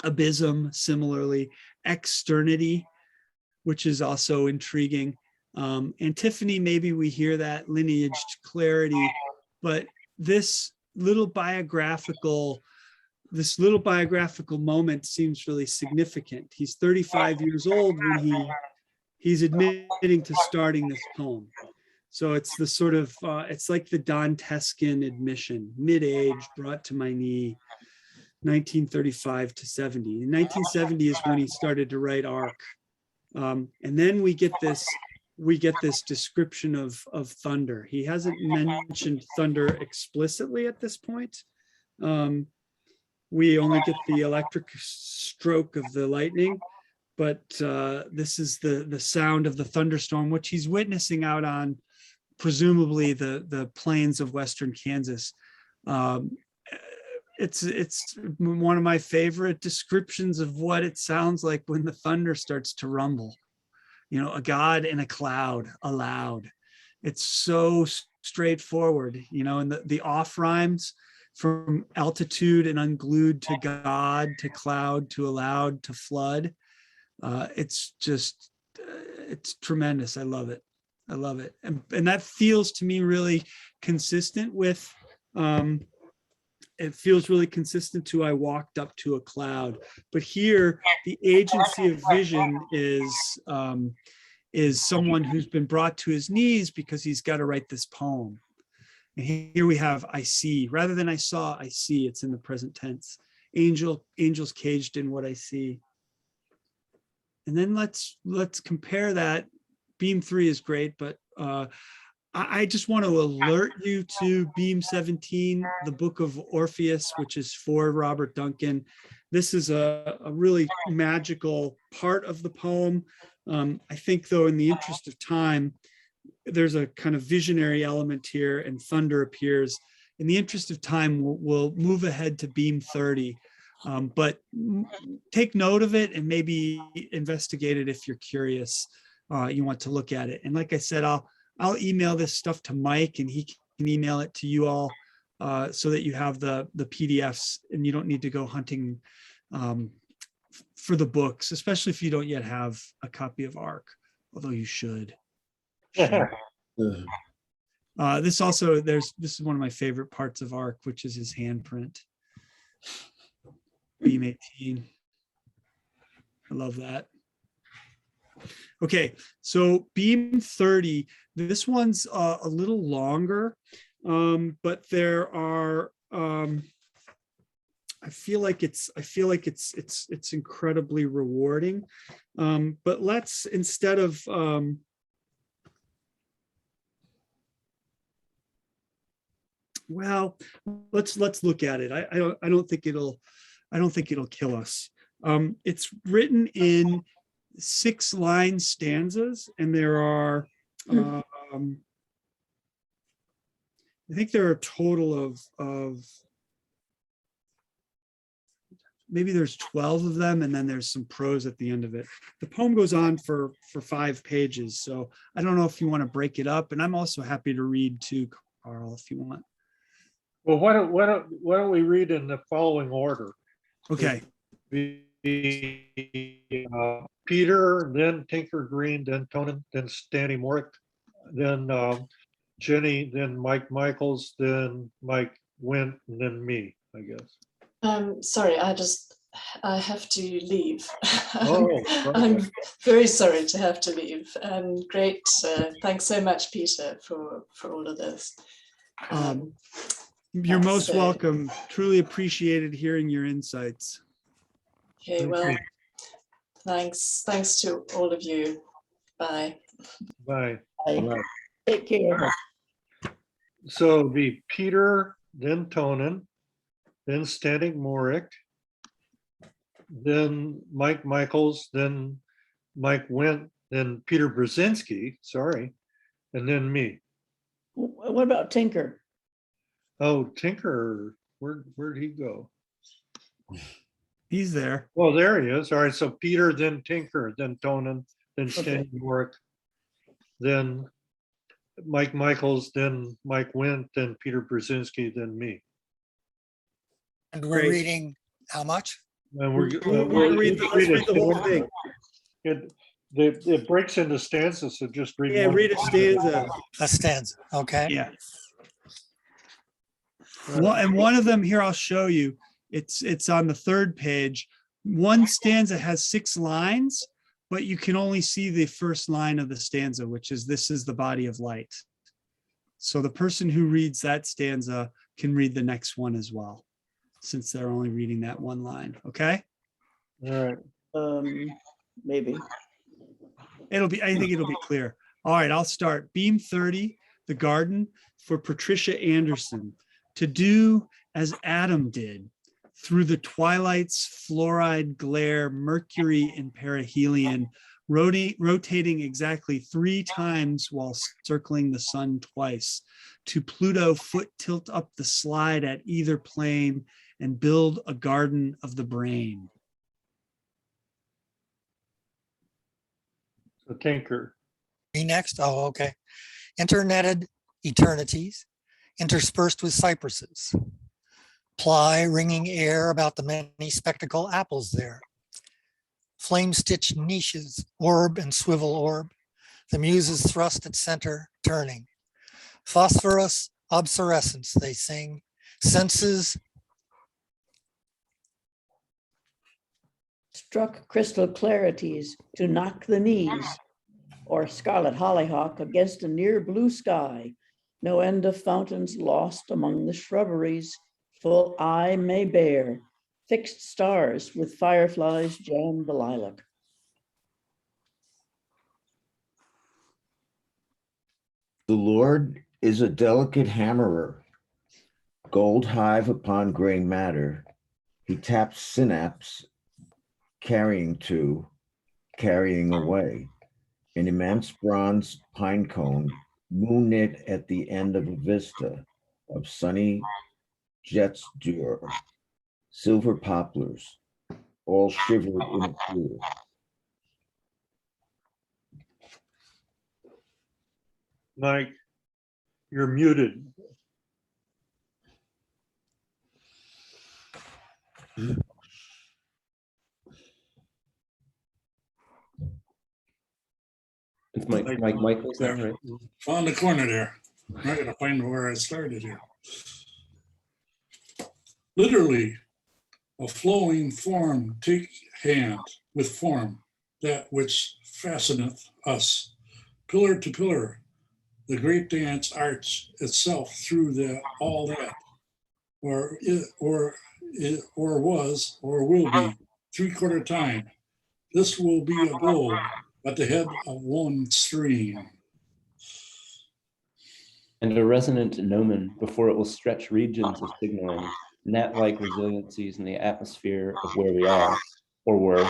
Abysm, similarly. Externity, which is also intriguing. Antiphony, maybe we hear that. Lineaged clarity, but this little biographical moment seems really significant. He's 35 years old when he's admitting to starting this poem. So it's the sort of, it's like the Dantescan admission, mid-age, brought to my knee, 1935 to 70. In 1970 is when he started to write Ark. And then we get this description of thunder. He hasn't mentioned thunder explicitly at this point. We only get the electric stroke of the lightning, but this is the sound of the thunderstorm, which he's witnessing out on presumably the plains of Western Kansas. It's one of my favorite descriptions of what it sounds like when the thunder starts to rumble. You know, a god in a cloud aloud. It's so straightforward, you know, and the off rhymes from altitude and unglued to God, to cloud, to aloud, to flood. It's just, it's tremendous. I love it. I love it. And that feels to me really consistent with, it feels really consistent to I walked up to a cloud. But here, the agency of vision is someone who's been brought to his knees because he's got to write this poem. And here we have I see, rather than I saw, I see. It's in the present tense. Angels caged in what I see. And then let's compare that. Beam 3 is great, but I just want to alert you to Beam 17, the Book of Orpheus, which is for Robert Duncan. This is a really magical part of the poem. I think, though, in the interest of time, there's a kind of visionary element here, and thunder appears. In the interest of time, we'll move ahead to Beam 30, but take note of it and maybe investigate it if you're curious. You want to look at it. And like I said, I'll email this stuff to Mike, and he can email it to you all so that you have the PDFs and you don't need to go hunting for the books, especially if you don't yet have a copy of Ark, although you should. This is one of my favorite parts of Ark, which is his handprint. Beam 18. I love that. Okay, so Beam 30, this one's a little longer, but there are I feel like it's incredibly rewarding. But let's, instead of well, let's look at it. I don't think it'll kill us. It's written in 6-line stanzas, and there are I think there are a total of maybe there's 12 of them, and then there's some prose at the end of it. The poem goes on for 5 pages, so I don't know if you want to break it up, and I'm also happy to read too, Carl, if you want. Well, why don't we read in the following order? Okay. Peter, then Tinker Green, then Tonin, then Stanley Morick, then Jenny, then Mike Michaels, then Mike Went, and then me, I guess. Sorry, I have to leave. Oh, I'm very sorry to have to leave. Great, thanks so much, Peter, for all of this. You're most welcome. Truly appreciated hearing your insights. Okay, well, thanks to all of you. Bye. Bye. Take care. So the Peter, then Tonin, then Stanley Morick, then Mike Michaels, then Mike Went, then Peter Brzezinski, sorry, and then me. What about Tinker? Oh, Tinker, where'd he go? He's there. Oh, there he is. All right, so Peter, then Tinker, then Tonin, then Okay. Stan York, then Mike Michaels, then Mike Wint, then Peter Brzezinski, then me. And we're Great. reading how much? And We're gonna read the whole thing. It breaks into stanzas, so just read. Yeah, one. read a stanza. A stanza, okay? Yeah. Well, and one of them here, I'll show you. It's on the third page. One stanza has 6 lines, but you can only see the first line of the stanza, which is "This is the body of light." So the person who reads that stanza can read the next one as well, since they're only reading that one line. Okay. All right. Maybe. I think it'll be clear. All right, I'll start. Beam 30, The Garden, for Patricia Anderson. To do as Adam did, through the twilight's fluoride glare, Mercury and perihelion, rotating exactly 3 times while circling the sun twice. To Pluto, foot tilt up the slide at either plane and build a garden of the brain. So Tinker. Me next? Oh, okay. Internetted eternities, interspersed with cypresses. Ply ringing air about the many spectacle apples there. Flame-stitched niches, orb and swivel orb. The muses thrust at center, turning. Phosphorus obsolescence, they sing. Senses Struck crystal clarities to knock the knees, or scarlet hollyhock against a near blue sky. No end of fountains lost among the shrubberies, full eye may bear. Fixed stars with fireflies jam the lilac. The Lord is a delicate hammerer, gold hive upon gray matter. He taps synapse, carrying to, carrying away. An immense bronze pine cone, moonlit at the end of a vista of sunny jets d'or, silver poplars, all shivered in a pool. Mike, you're muted. It's Mike Michaels there, right? Found the corner there. I gotta find where I started here. Literally, a flowing form take hand with form, that which fasteneth us. Pillar to pillar, the great dance arts itself through all that, or was, or will be, 3/4 time. This will be a globe at the head of one stream. And a resonant gnomon before it will stretch regions of signaling, gnat-like resiliencies in the atmosphere of where we are, or were,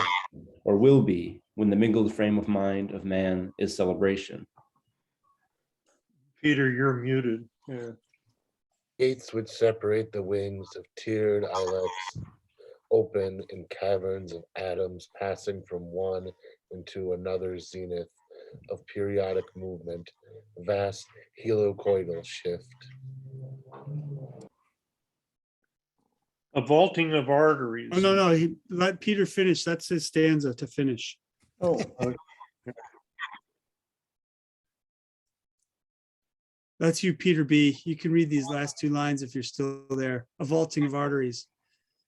or will be, when the mingled frame of mind of man is celebration. Peter, you're muted. Yeah. Gates which separate the wings of tiered islets open in caverns of atoms passing from one into another zenith of periodic movement, vast helicoidal shift. A vaulting of arteries. Oh, no, he let Peter finish. That's his stanza to finish. Oh, That's you, Peter B. You can read these last 2 lines if you're still there. A vaulting of arteries.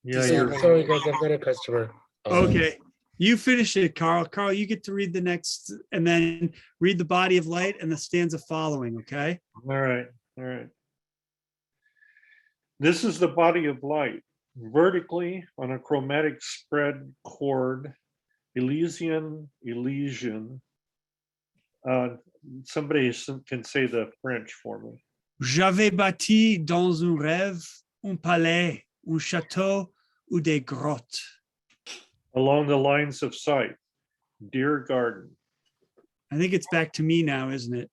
Yeah, you're Sorry guys, I've got a customer. Okay, you finish it, Carl. Carl, you get to read the next, and then read the body of light and the stanza following, okay? all right. All right. This is the body of light, vertically on a chromatic spread chord, Elysian. Somebody can say the French for me. J'avais bâti dans un rêve un palais, un château ou des grottes. Along the lines of sight, dear garden. I think it's back to me now, isn't it?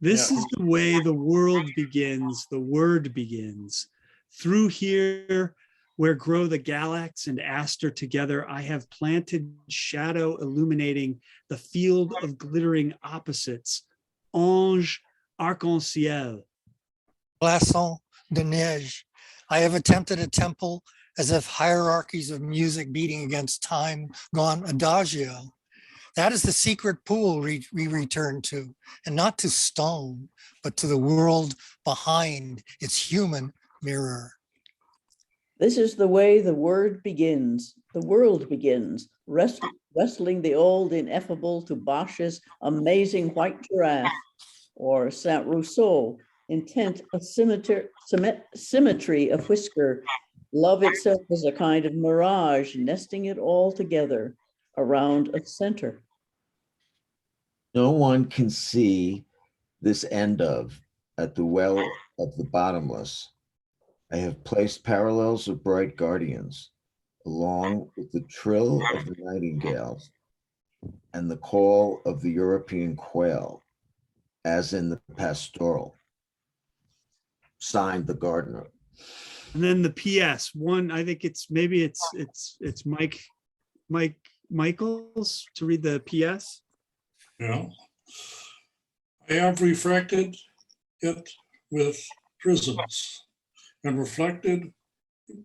This Yeah. is the way the world begins, the word begins. Through here, where grow the galax and aster together, I have planted shadow illuminating the field of glittering opposites. Ange, arc-en-ciel. Glaçon de neige. I have attempted a temple as if hierarchies of music beating against time gone adagio. That is the secret pool we return to, and not to stone, but to the world behind its human mirror. This is the way the word begins, the world begins, wrestling the old ineffable to Bosch's amazing white giraffe, or Saint Rousseau, intent a symmetry of whisker, love itself as a kind of mirage, nesting it all together around a center. No one can see this end of at the well of the bottomless. I have placed parallels of bright guardians along with the trill of the nightingales and the call of the European quail, as in the pastoral. Signed, the gardener. And then the PS one, I think it's Michael's to read the PS. Yeah. I have refracted it with prisms and reflected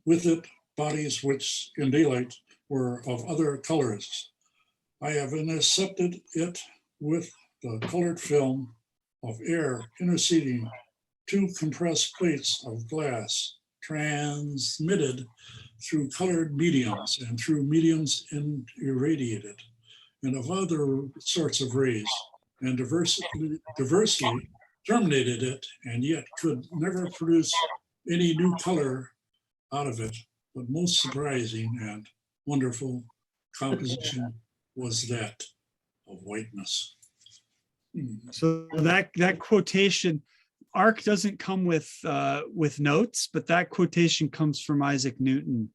with it bodies which in daylight were of other colors. I have intercepted it with the colored film of air interceding two compressed plates of glass transmitted through colored mediums and through mediums irradiated and of other sorts of rays, and diversely terminated it, and yet could never produce any new color out of it. But most surprising and wonderful composition was that of whiteness. So that quotation, Arc doesn't come with notes, but that quotation comes from Isaac Newton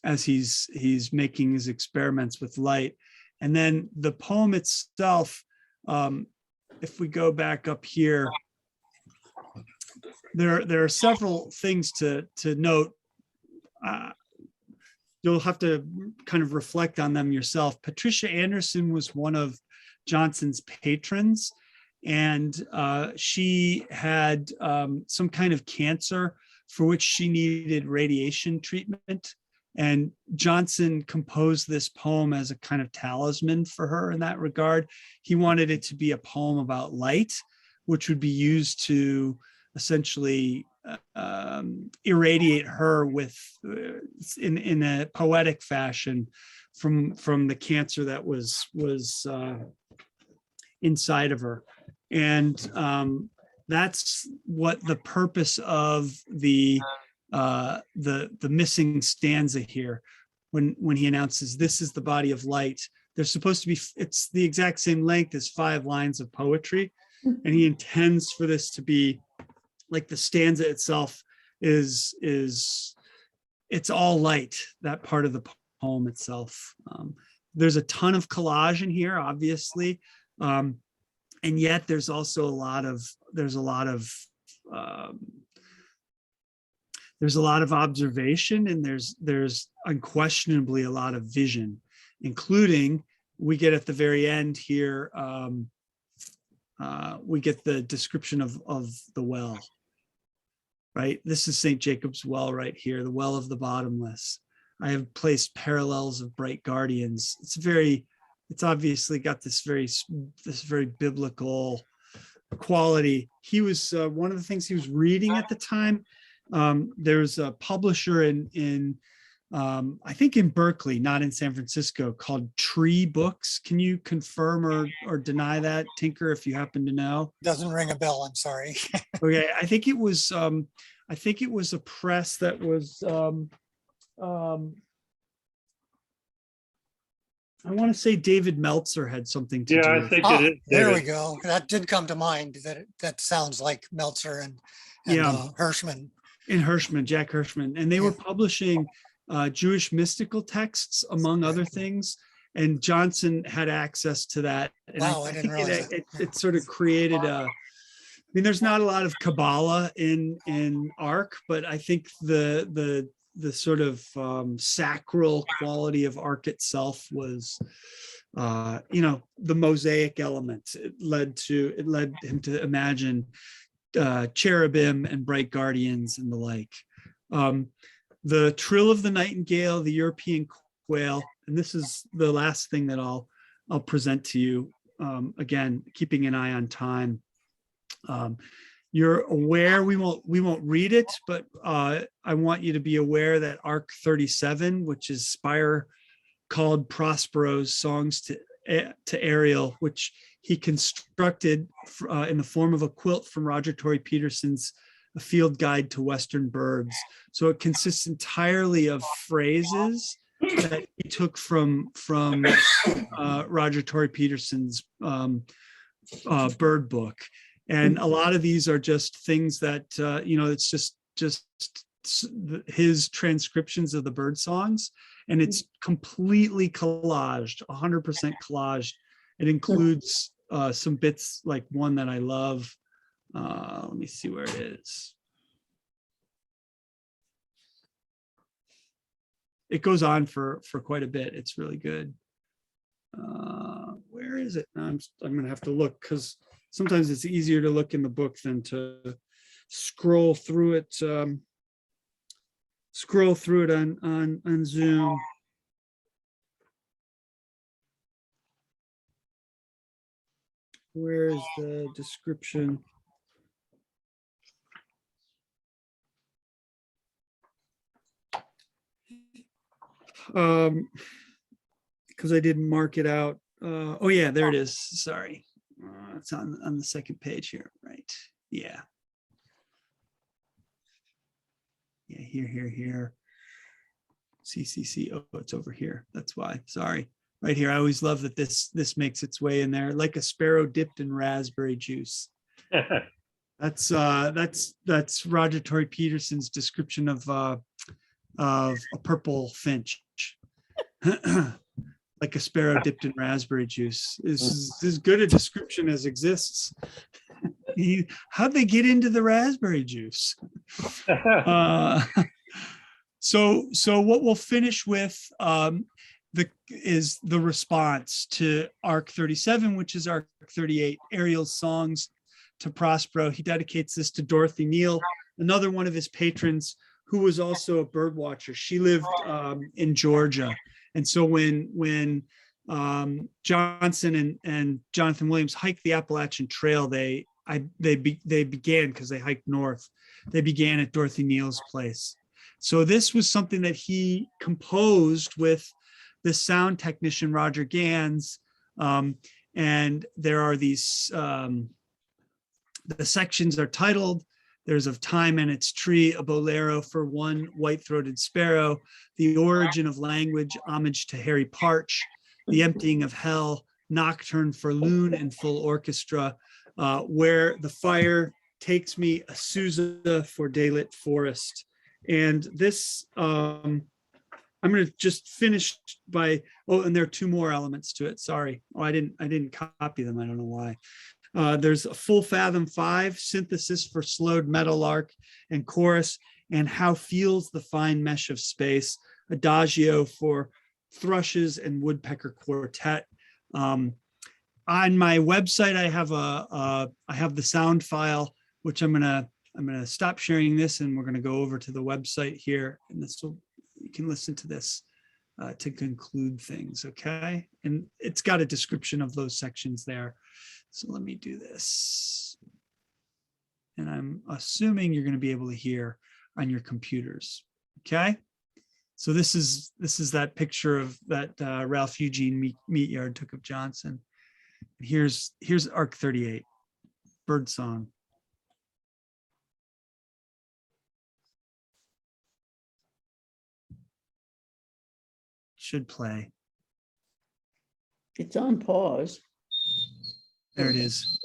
as he's making his experiments with light. And then the poem itself, if we go back up here, there are several things to note. You'll have to kind of reflect on them yourself. Patricia Anderson was one of Johnson's patrons, and she had some kind of cancer for which she needed radiation treatment. And Johnson composed this poem as a kind of talisman for her in that regard. He wanted it to be a poem about light, which would be used to essentially irradiate her with in a poetic fashion from the cancer that was inside of her. And that's what the purpose of the missing stanza here, when he announces this is the body of light. There's supposed to be, it's the exact same length as 5 lines of poetry, and he intends for this to be like the stanza itself is it's all light, that part of the poem itself. There's a ton of collage in here, obviously, and yet there's also a lot of observation, and there's unquestionably a lot of vision, including, we get at the very end here, we get the description of the well, right? This is St. Jacob's Well right here, the well of the bottomless. I have placed parallels of bright guardians. It's obviously got this very biblical quality. He was one of the things he was reading at the time. There's a publisher in I think in Berkeley, not in San Francisco, called Tree Books. Can you confirm or deny that, Tinker, if you happen to know? Doesn't ring a bell, I'm sorry. Okay, I think it was a press that was I want to say David Meltzer had something to do Yeah, I with think Ah, it is. there we David. go. That did come to mind. That sounds like Meltzer and Hirschman. in Hirschman, Jack Hirschman, and they were publishing Jewish mystical texts, among other things. and Johnson had access to that. And Wow, I didn't think realize that. it sort of created I mean, there's not a lot of Kabbalah in Ark, but I think the sort of sacral quality of Ark itself was, the mosaic elements. It led him to imagine cherubim and bright guardians and the like. The trill of the nightingale, the European quail, and this is the last thing that I'll present to you. Again, keeping an eye on time. You're aware, we won't read it, but I want you to be aware that Arc 37, which is Spire called Prospero's songs to Ariel, which he constructed in the form of a quilt from Roger Tory Peterson's A Field Guide to Western Birds. So it consists entirely of phrases that he took from Roger Tory Peterson's bird book. And a lot of these are just things that, it's just his transcriptions of the bird songs. And it's completely collaged, 100% collaged. It includes some bits, like one that I love. Let me see where it is. It goes on for quite a bit. It's really good. Where is it? I'm going to have to look, because sometimes it's easier to look in the book than to scroll through it. On Zoom. Where's the description? Because I didn't mark it out. Oh yeah, there it is. Sorry. It's on the second page here, right? Yeah. Yeah, here. CCC. Oh, it's over here. That's why. Sorry. Right here. I always love that this makes its way in there, like a sparrow dipped in raspberry juice. That's Roger Tory Peterson's description of a purple finch. Like a sparrow dipped in raspberry juice. This is as good a description as exists. How'd they get into the raspberry juice? So what we'll finish with is the response to Arc 37, which is Arc 38, Ariel's songs to Prospero. He dedicates this to Dorothy Neal, another one of his patrons, who was also a bird watcher. She lived in Georgia. And so when Johnson and Jonathan Williams hiked the Appalachian Trail, they began, because they hiked north, they began at Dorothy Neal's place. So this was something that he composed with the sound technician, Roger Gans. And there are these, the sections are titled, there's Of Time and Its Tree, a bolero for one white-throated sparrow, The Origin of Language, homage to Harry Partch, The Emptying of Hell, Nocturne for Loon in full orchestra, Where the Fire Takes Me, a Sousa for Daylit Forest. And this, I'm going to just finish by, and there are two more elements to it. Sorry. I didn't copy them. I don't know why. There's a full fathom 5 synthesis for slowed meadowlark and chorus, and How Feels the Fine Mesh of Space, adagio for thrushes and woodpecker quartet. On my website, I have the sound file, which I'm gonna stop sharing this, and we're gonna go over to the website here, and you can listen to this to conclude things, okay? And it's got a description of those sections there. So let me do this. And I'm assuming you're going to be able to hear on your computers, okay? So this is that picture of that Ralph Eugene Meatyard took of Johnson. Here's Arc 38, bird song. Should play. It's on pause. There it is.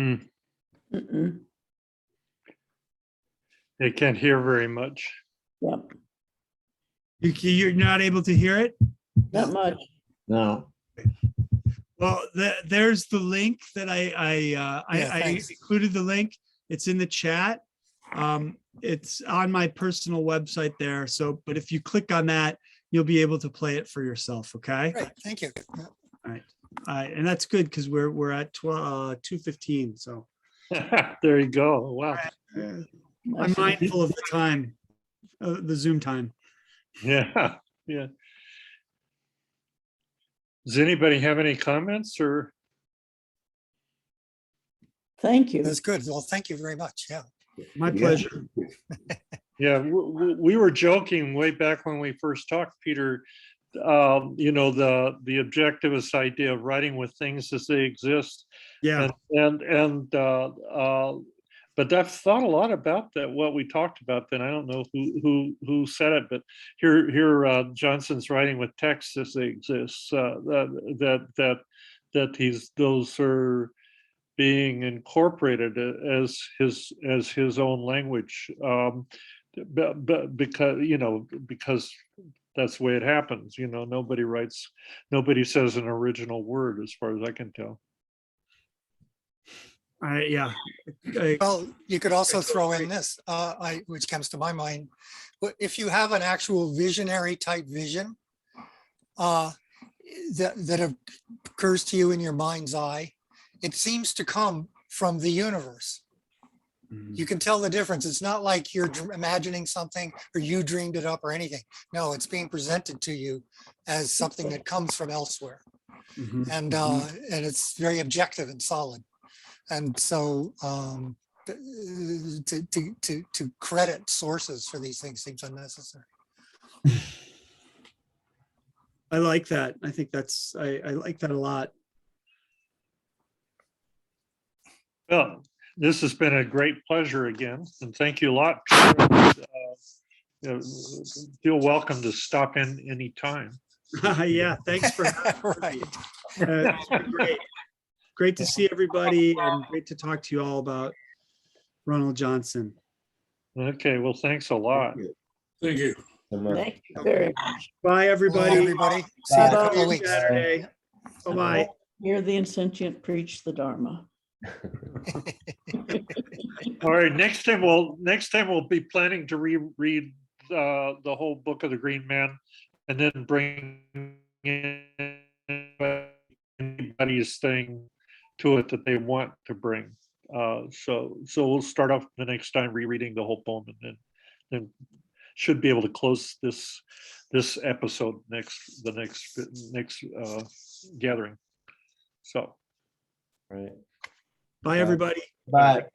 Mm-mm. They can't hear very much. Yep, You're not able to hear it? not much. No, Well, there's the link that Yeah, I thanks. included the link. It's in the chat. It's on my personal website there. So, but if you click on that, you'll be able to play it for yourself. Okay. Great, thank you. And that's good because we're at 2:15. So There you go. Wow. I'm mindful of the time, the Zoom time. Yeah, yeah. Does anybody have any comments or? Thank you. That's good. Well, thank you very much. Yeah. My Yeah. pleasure. Yeah, we were joking way back when we first talked, Peter. You know, the objectivist idea of writing with things as they exist. Yeah. But I've thought a lot about that, what we talked about then. I don't know who said it, but here Johnson's writing with text as they exist. That those are being incorporated as his own language. But because that's the way it happens. Nobody says an original word as far as I can tell. Yeah. Well, you could also throw in this, which comes to my mind. If you have an actual visionary type vision that occurs to you in your mind's eye, it seems to come from the universe. You can tell the difference. It's not like you're imagining something or you dreamed it up or anything. No, it's being presented to you as something that comes from elsewhere. And it's very objective and solid. And so to credit sources for these things seems unnecessary. I like that. I think I like that a lot. Well, this has been a great pleasure again, and thank you a lot. Feel welcome to stop in anytime. Yeah, thanks for Right. it's been great. Great to see everybody and great to talk to you all about Ronald Johnson. Okay, well, thanks a lot. Thank you. Thank you very much. Bye, Hello, everybody. everybody. See you in a couple of Bye. weeks. Saturday. Bye-bye. Hear the insentient preach the Dharma. All right, next time we'll be planning to reread the whole book of the Green Man, and then bring in anybody's thing to it that they want to bring. So we'll start off the next time rereading the whole poem, and then should be able to close this episode the next gathering. So. Right. Bye, everybody. but.